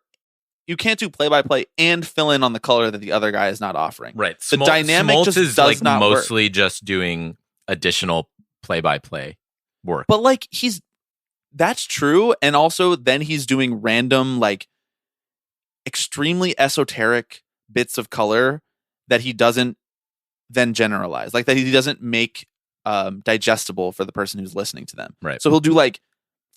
You can't do play-by-play and fill in on the color that the other guy is not offering. Right. The dynamic just is does like not mostly work. just doing additional play-by-play work. But like, that's true. And also then he's doing random, like extremely esoteric bits of color that he doesn't then generalize, like that he doesn't make digestible for the person who's listening to them. Right. So he'll do like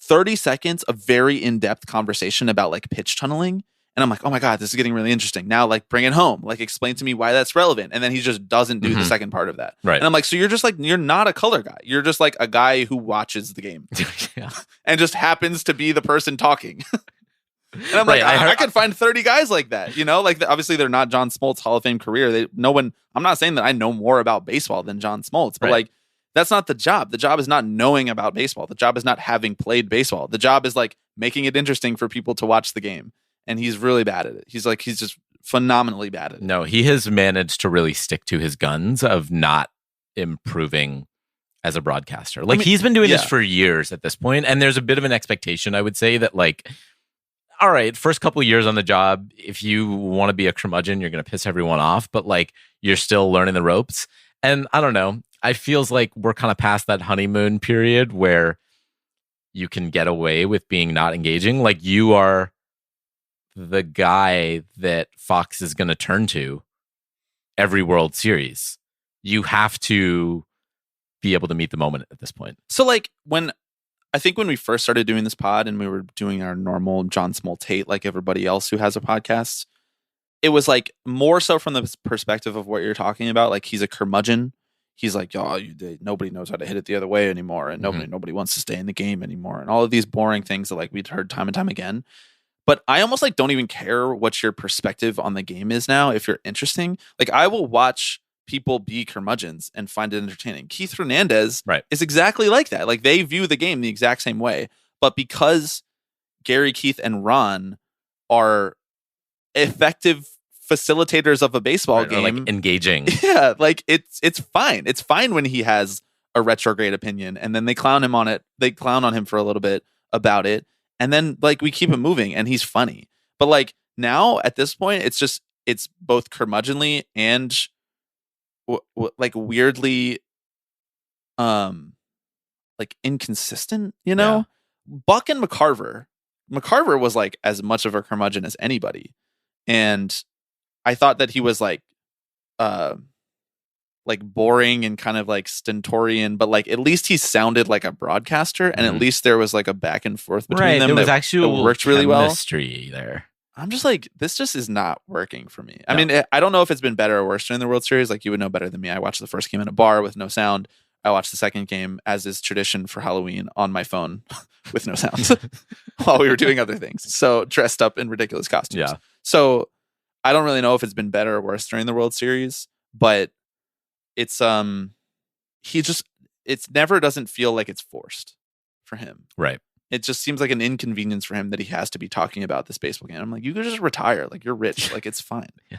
30 seconds of very in-depth conversation about like pitch tunneling. And I'm like, oh my God, this is getting really interesting. Now, like, bring it home. Like, explain to me why that's relevant. And then he just doesn't do the second part of that. Right. And I'm like, so you're just like, you're not a color guy. You're just like a guy who watches the game Yeah. and just happens to be the person talking. And I'm like, I could find 30 guys like that, you know, like obviously they're not John Smoltz Hall of Fame career. I'm not saying that I know more about baseball than John Smoltz, but like, that's not the job. The job is not knowing about baseball. The job is not having played baseball. The job is like making it interesting for people to watch the game. And he's really bad at it. He's just phenomenally bad at it. No, he has managed to really stick to his guns of not improving as a broadcaster. Like, he's been doing this for years at this point, and there's a bit of an expectation, I would say, that like, all right, first couple of years on the job, if you want to be a curmudgeon, you're going to piss everyone off, but like, you're still learning the ropes. And I don't know, I feels like we're kind of past that honeymoon period where you can get away with being not engaging. Like, you are the guy that Fox is going to turn to every World Series. You have to be able to meet the moment at this point. So like, I think when we first started doing this pod and we were doing our normal John Smoltz hate like everybody else who has a podcast, it was like more so from the perspective of what you're talking about. Like, he's a curmudgeon. He's like, nobody knows how to hit it the other way anymore, and nobody wants to stay in the game anymore, and all of these boring things that like we'd heard time and time again. But I almost like don't even care what your perspective on the game is now. If you're interesting, like, I will watch people be curmudgeons and find it entertaining. Keith Hernandez is exactly like that. Like, they view the game the exact same way, but because Gary, Keith, and Ron are effective facilitators of a baseball game, or like engaging. Yeah, like it's fine. It's fine when he has a retrograde opinion, and then they clown him on it. They clown on him for a little bit about it, and then like we keep him moving, and he's funny. But like now at this point, it's both curmudgeonly and like weirdly, like inconsistent. You know, Buck and McCarver was like as much of a curmudgeon as anybody, and I thought that he was like boring and kind of like stentorian, but like at least he sounded like a broadcaster, and at least there was like a back and forth between them. There was actually worked really well. Chemistry there. I'm just like, this just is not working for me. I mean, I don't know if it's been better or worse during the World Series. Like, you would know better than me. I watched the first game in a bar with no sound. I watched the second game, as is tradition for Halloween, on my phone with no sound while we were doing other things. So dressed up in ridiculous costumes. Yeah. So I don't really know if it's been better or worse during the World Series, but it's it never doesn't feel like it's forced for him. Right. It just seems like an inconvenience for him that he has to be talking about this baseball game. I'm like, you could just retire. Like, you're rich. Like, it's fine. Yeah.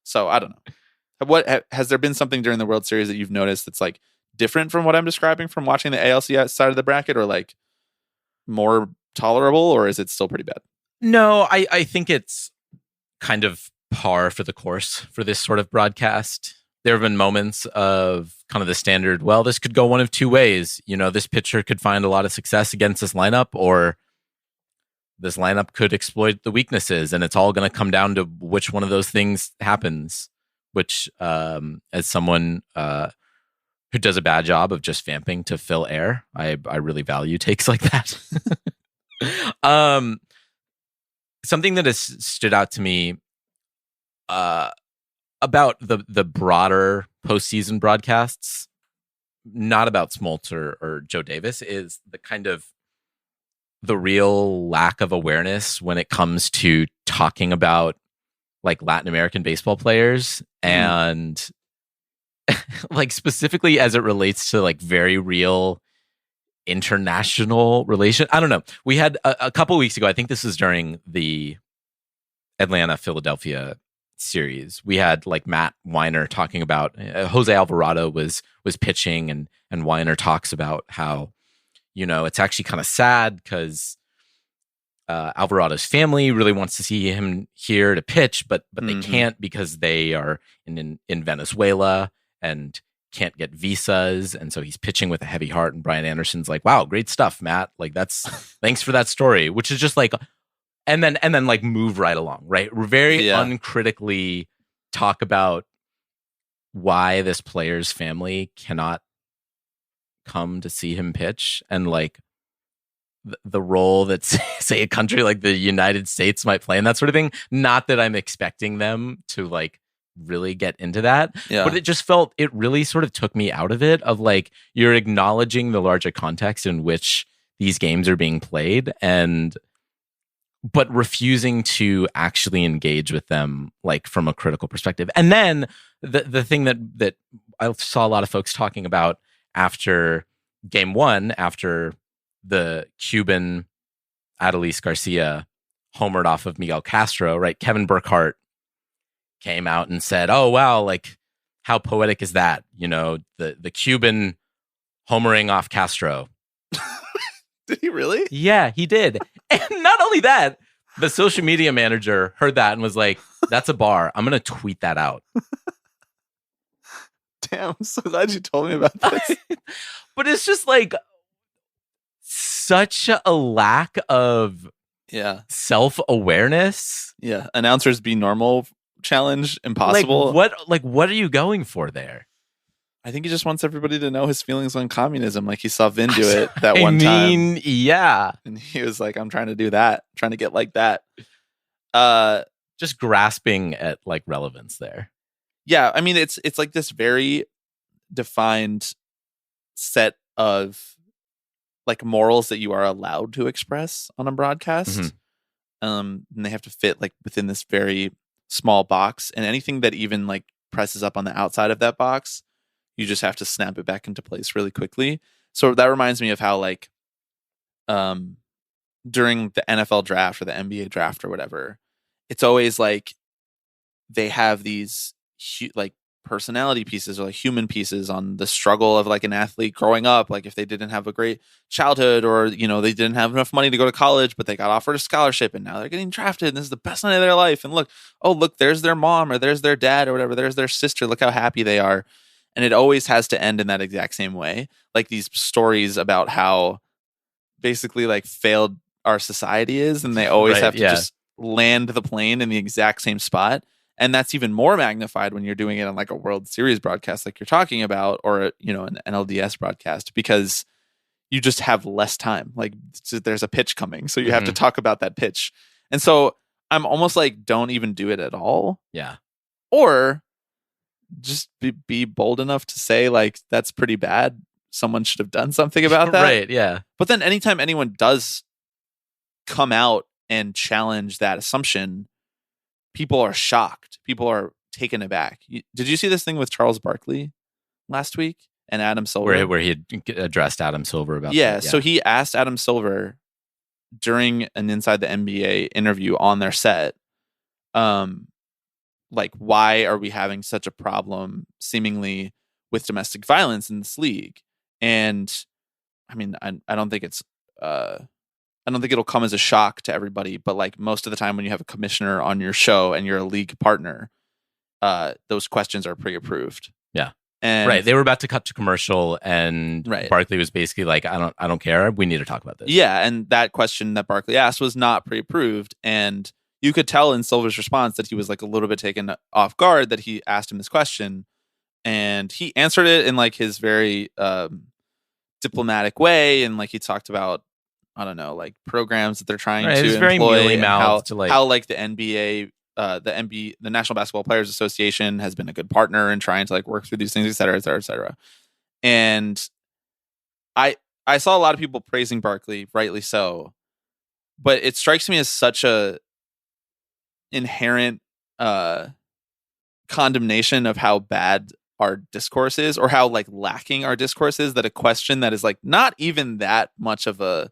So I don't know. What has there been something during the World Series that you've noticed that's like different from what I'm describing from watching the ALCS side of the bracket, or like more tolerable, or is it still pretty bad? No, I think it's kind of par for the course for this sort of broadcast. There have been moments of kind of the standard, well, this could go one of two ways. You know, this pitcher could find a lot of success against this lineup, or this lineup could exploit the weaknesses, and it's all going to come down to which one of those things happens, which, as someone who does a bad job of just vamping to fill air. I really value takes like that. Something that has stood out to me about the broader postseason broadcasts, not about Smoltz or Joe Davis, is the kind of the real lack of awareness when it comes to talking about like Latin American baseball players and like specifically as it relates to like very real international relation. I don't know. We had a couple weeks ago, I think this was during the Atlanta-Philadelphia series. We had like Matt Weiner talking about Jose Alvarado was pitching and Weiner talks about how, you know, it's actually kind of sad because Alvarado's family really wants to see him here to pitch, but they can't because they are in Venezuela and can't get visas, and so he's pitching with a heavy heart. And Brian Anderson's like, "Wow, great stuff, Matt! Like that's thanks for that story," which is just like, and then like move right along, right? Very uncritically talk about why this player's family cannot come to see him pitch, and like the role that say a country like the United States might play in that sort of thing. Not that I'm expecting them to like really get into that, but it just felt, it really sort of took me out of it, of like, you're acknowledging the larger context in which these games are being played, but refusing to actually engage with them like from a critical perspective. And then the thing that I saw a lot of folks talking about after game one, after the Cuban Adolis Garcia homered off of Miguel Castro, right? Kevin Burkhardt came out and said, "Oh wow, like how poetic is that? You know, the Cuban homering off Castro." Did he really? Yeah, he did. And not only that, the social media manager heard that and was like, "That's a bar. I'm gonna tweet that out." Damn, I'm so glad you told me about this. But it's just like such a lack of self-awareness. Yeah, announcers be normal challenge, impossible. What are you going for there? I think he just wants everybody to know his feelings on communism. Like he saw Vin do it that one time. Yeah. And he was like, I'm trying to do that. Trying to get like that. Just grasping at like relevance there. Yeah. I mean, it's like this very defined set of like morals that you are allowed to express on a broadcast. And they have to fit like within this very small box, and anything that even like presses up on the outside of that box, you just have to snap it back into place really quickly. So that reminds me of how like during the NFL draft or the NBA draft or whatever, it's always like they have these like personality pieces or like human pieces on the struggle of like an athlete growing up, like if they didn't have a great childhood, or you know, they didn't have enough money to go to college but they got offered a scholarship and now they're getting drafted and this is the best night of their life, and look, there's their mom or there's their dad or whatever, there's their sister, look how happy they are. And it always has to end in that exact same way, like these stories about how basically like failed our society is, and they always have to just land the plane in the exact same spot. And that's even more magnified when you're doing it on like a World Series broadcast like you're talking about, or, you know, an NLDS broadcast, because you just have less time. Like there's a pitch coming, so you have to talk about that pitch. And so I'm almost like, don't even do it at all. Yeah. Or just be bold enough to say like, that's pretty bad. Someone should have done something about that. Right. Yeah. But then anytime anyone does come out and challenge that assumption, people are shocked. People are taken aback. Did you see this thing with Charles Barkley last week and Adam Silver? Where he had addressed Adam Silver about that. So he asked Adam Silver during an Inside the NBA interview on their set, like, why are we having such a problem seemingly with domestic violence in this league? And I mean, I don't think it's I don't think it'll come as a shock to everybody, but like most of the time when you have a commissioner on your show and you're a league partner, those questions are pre-approved. Yeah. And right. They were about to cut to commercial, and Barkley was basically like, I don't care. We need to talk about this. Yeah. And that question that Barkley asked was not pre-approved. And you could tell in Silver's response that he was like a little bit taken off guard that he asked him this question. and he answered it in like his very diplomatic way, and like he talked about, I don't know, like programs that they're trying Right, it to was very employ, and mealy-mouthed to, like- how like the NBA, the National Basketball Players Association has been a good partner in trying to like work through these things, et cetera, et cetera, et cetera. And I saw a lot of people praising Barkley, rightly so, but it strikes me as such a inherent condemnation of how bad our discourse is, or how like lacking our discourse is, that a question that is like not even that much of a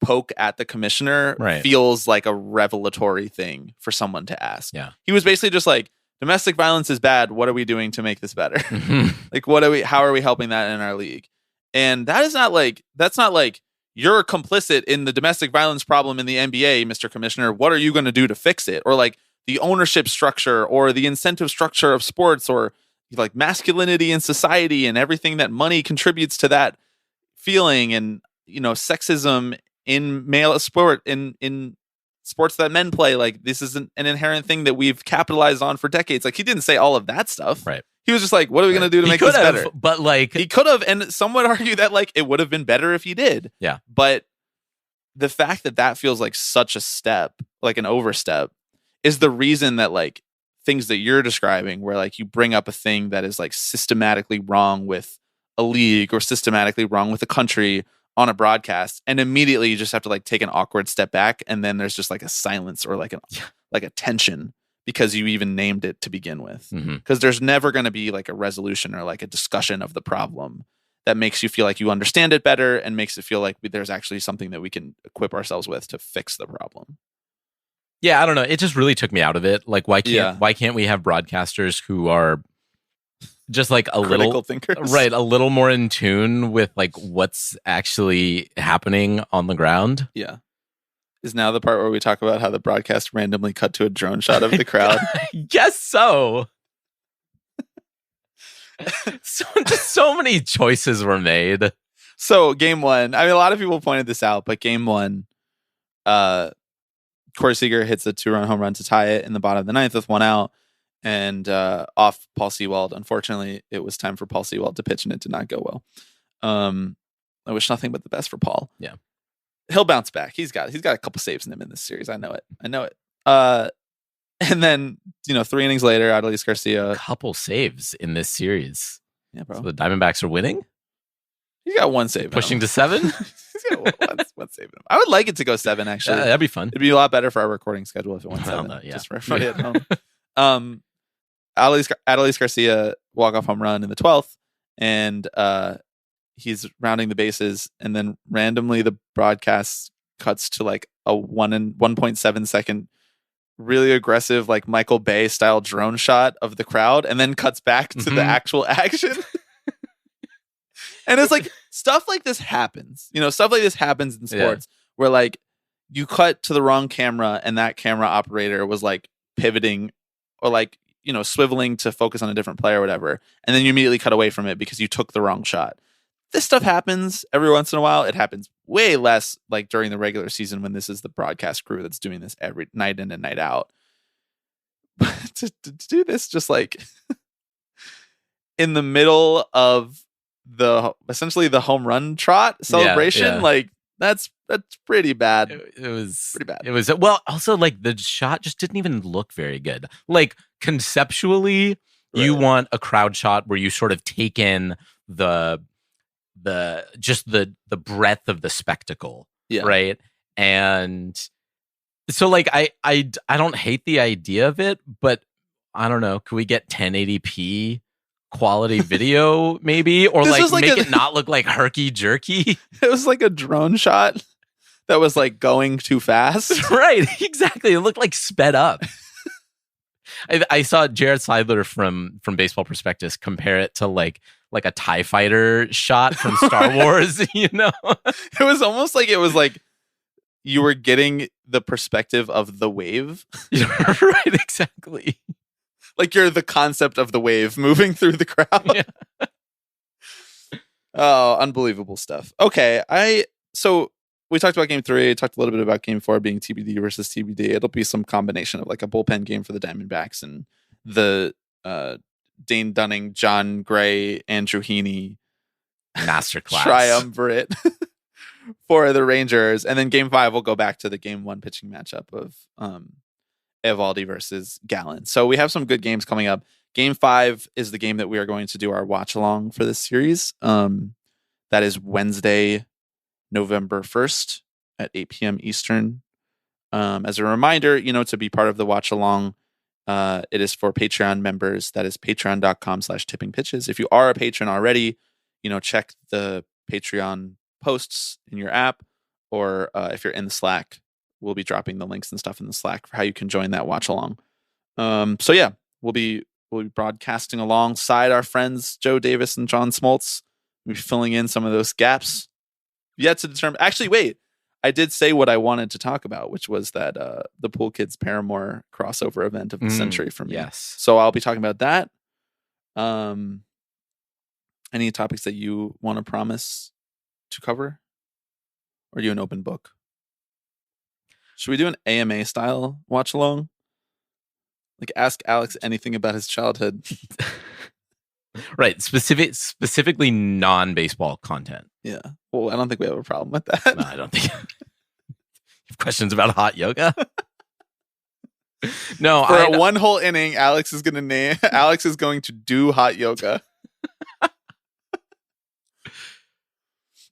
poke at the commissioner Right. feels like a revelatory thing for someone to ask. Yeah. He was basically just like, domestic violence is bad. What are we doing to make this better? Mhm. Like, how are we helping that in our league? And that's not like you're complicit in the domestic violence problem in the NBA, Mr. Commissioner. What are you going to do to fix it? Or like the ownership structure or the incentive structure of sports, or like masculinity in society and everything that money contributes to that feeling, and, you know, sexism in male sport, in sports that men play. Like, this is an inherent thing that we've capitalized on for decades. Like, he didn't say all of that stuff. Right. He was just like, what are we going to do to He make this could have, better? but like, He could have, and some would argue that like it would have been better if he did. Yeah. But the fact that that feels like such a step, like an overstep, is the reason that like things that you're describing, where like you bring up a thing that is like systematically wrong with a league or systematically wrong with a country on a broadcast, and immediately you just have to like take an awkward step back, and then there's just like a silence or like a tension, because you even named it to begin with. Because there's never going to be like a resolution or like a discussion of the problem that makes you feel like you understand it better, and makes it feel like there's actually something that we can equip ourselves with to fix the problem. Yeah, I don't know. It just really took me out of it. Like, why Yeah. can't we have broadcasters who are just like a Critical little thinkers. right, a little more in tune with like what's actually happening on the ground? Yeah. Is now the part where we talk about how the broadcast randomly cut to a drone shot of the crowd. Guess so. So many choices were made. So game one, I mean, a lot of people pointed this out, but game one, Corey Seager hits a 2-run home run to tie it in the bottom of the ninth with 1 out, and off Paul Sewald. Unfortunately, it was time for Paul Sewald to pitch, and it did not go well. I wish nothing but the best for Paul. Yeah. He'll bounce back. He's got a couple saves in him in this series. I know it. And then, 3 innings later, Adolis Garcia. Couple saves in this series. Yeah, bro. So the Diamondbacks are winning? He's got 1 save. Pushing to 7? He's got one save in him. I would like it to go 7, actually. That'd be fun. It'd be a lot better for our recording schedule if it went 7. no, yeah. Just for everybody at home. Adolis Garcia walk-off home run in the 12th, and he's rounding the bases, and then randomly the broadcast cuts to like a 1.7 second really aggressive like Michael Bay style drone shot of the crowd, and then cuts back to the actual action. And it's like stuff like this happens. Stuff like this happens in sports where like you cut to the wrong camera, and that camera operator was like pivoting or like swiveling to focus on a different player or whatever, and then you immediately cut away from it because you took the wrong shot. This stuff happens every once in a while. It happens way less like during the regular season, when this is the broadcast crew that's doing this every night in and night out. But to do this just like in the middle of essentially the home run trot celebration, like that's pretty bad. It was pretty bad. It was, well, also like the shot just didn't even look very good. Like conceptually, you want a crowd shot where you sort of take in the breadth of the spectacle, right? And so like I don't hate the idea of it, but I don't know, could we get 1080p quality video maybe, or like make it not look like herky jerky? It was like a drone shot that was like going too fast. Right, exactly. It looked like sped up. I saw Jared Seidler from Baseball Prospectus compare it to like a TIE fighter shot from Star Wars, It was almost like you were getting the perspective of the wave. Right, exactly. Like you're the concept of the wave moving through the crowd. Yeah. Oh, unbelievable stuff. Okay, so we talked about game 3, talked a little bit about game 4 being TBD versus TBD. It'll be some combination of like a bullpen game for the Diamondbacks and the Dane Dunning, John Gray, Andrew Heaney Masterclass. triumvirate for the Rangers. And then game 5 will go back to the game 1 pitching matchup of Eovaldi versus Gallen. So we have some good games coming up. Game 5 is the game that we are going to do our watch along for this series. That is Wednesday, November 1st at 8 p.m. Eastern. As a reminder, to be part of the watch along, it is for Patreon members. That is patreon.com/tippingpitches. If you are a patron already, check the Patreon posts in your app, or if you're in the Slack, we'll be dropping the links and stuff in the Slack for how you can join that watch along. So yeah, we'll be broadcasting alongside our friends Joe Davis and John Smoltz. We'll be filling in some of those gaps. Yet to determine. Actually, wait. I did say what I wanted to talk about, which was that the Pool Kids Paramore crossover event of the century for me. Yes. So I'll be talking about that. Any topics that you want to promise to cover? Or are you an open book? Should we do an AMA style watch along? Like ask Alex anything about his childhood. Right. Specifically non-baseball content. Yeah. Well, I don't think we have a problem with that. No, I don't think. You have questions about hot yoga? No. For a one whole inning, Alex is going to do hot yoga.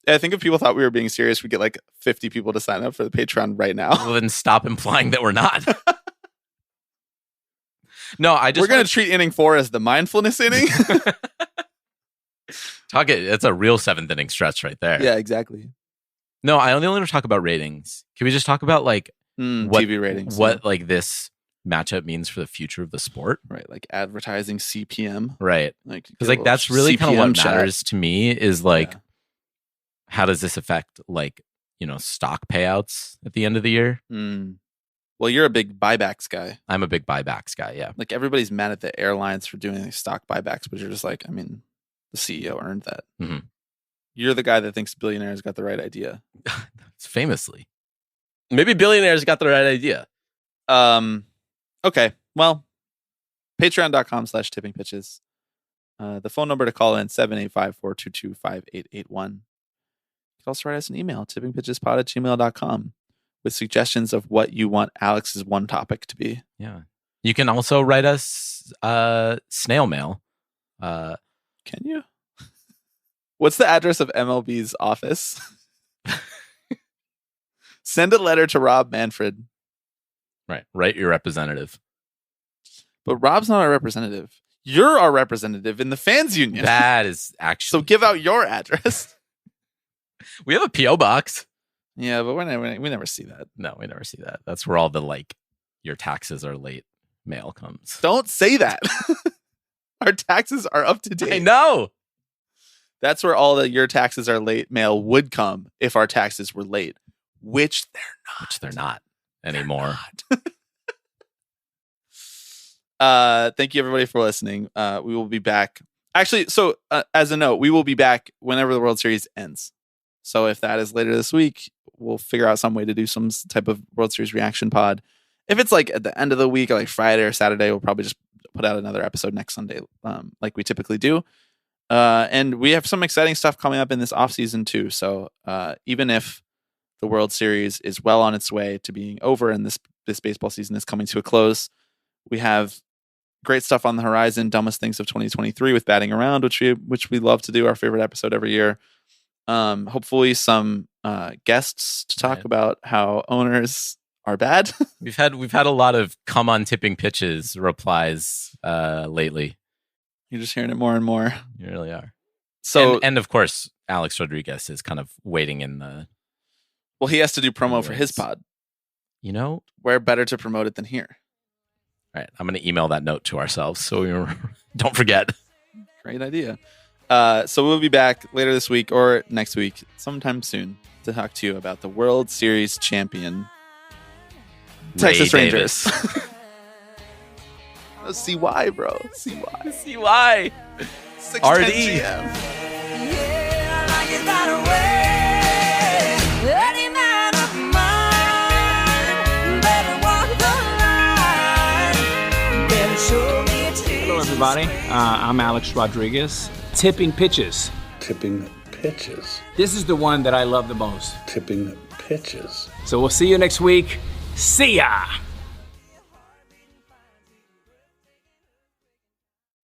I think if people thought we were being serious, we'd get like 50 people to sign up for the Patreon right now. Well, then stop implying that we're not. No, we're going to treat inning 4 as the mindfulness inning. It's a real 7th inning stretch right there. Yeah, exactly. No, I only want to talk about ratings. Can we just talk about like TV ratings? What like this matchup means for the future of the sport? Right, like advertising CPM. Right, because like that's really kind of what matters to me. Is like, how does this affect like stock payouts at the end of the year? Well, you're a big buybacks guy. I'm a big buybacks guy, yeah. Like everybody's mad at the airlines for doing like stock buybacks, but you're just like, I mean, the CEO earned that. Mm-hmm. You're the guy that thinks billionaires got the right idea. Famously. Maybe billionaires got the right idea. Okay, well, patreon.com/tippingpitches. The phone number to call in, 785-422-5881. You can also write us an email, tippingpitchespod@gmail.com. with suggestions of what you want Alex's one topic to be. Yeah. You can also write us snail mail. Can you? What's the address of MLB's office? Send a letter to Rob Manfred. Right. Write your representative. But Rob's not our representative. You're our representative in the fans union. That is actually... So give out your address. We have a P.O. box. Yeah, but we never see that. No, we never see that. That's where all the like, your taxes are late mail comes. Don't say that. Our taxes are up to date. I know. That's where all the your taxes are late mail would come if our taxes were late, which they're not. Which they're not anymore. Thank you everybody for listening. We will be back. Actually, so as a note, we will be back whenever the World Series ends. So if that is later this week, we'll figure out some way to do some type of World Series reaction pod. If it's like at the end of the week, or like Friday or Saturday, we'll probably just put out another episode next Sunday, like we typically do. And we have some exciting stuff coming up in this off season too. So even if the World Series is well on its way to being over and this baseball season is coming to a close, we have great stuff on the horizon. Dumbest Things of 2023 with Batting Around, which we love to do, our favorite episode every year. Hopefully some guests to talk about how owners are bad. We've had a lot of come on tipping pitches replies lately. You're just hearing it more and more. You really are. So and of course Alex Rodriguez is kind of waiting in the... Well, he has to do promo for his pod. Where better to promote it than here? All right, I'm going to email that note to ourselves so we don't forget. Great idea. So we'll be back later this week or next week, sometime soon, to talk to you about the World Series champion, Texas Rangers. See why, bro. See why. See why. 6:10 RD. GM. Yeah, like it that way. Any man of mine better walk the line. Better show me a tease. everybody. I'm Alex Rodriguez. Tipping pitches. Tipping pitches. This is the one that I love the most. Tipping pitches. So we'll see you next week. See ya!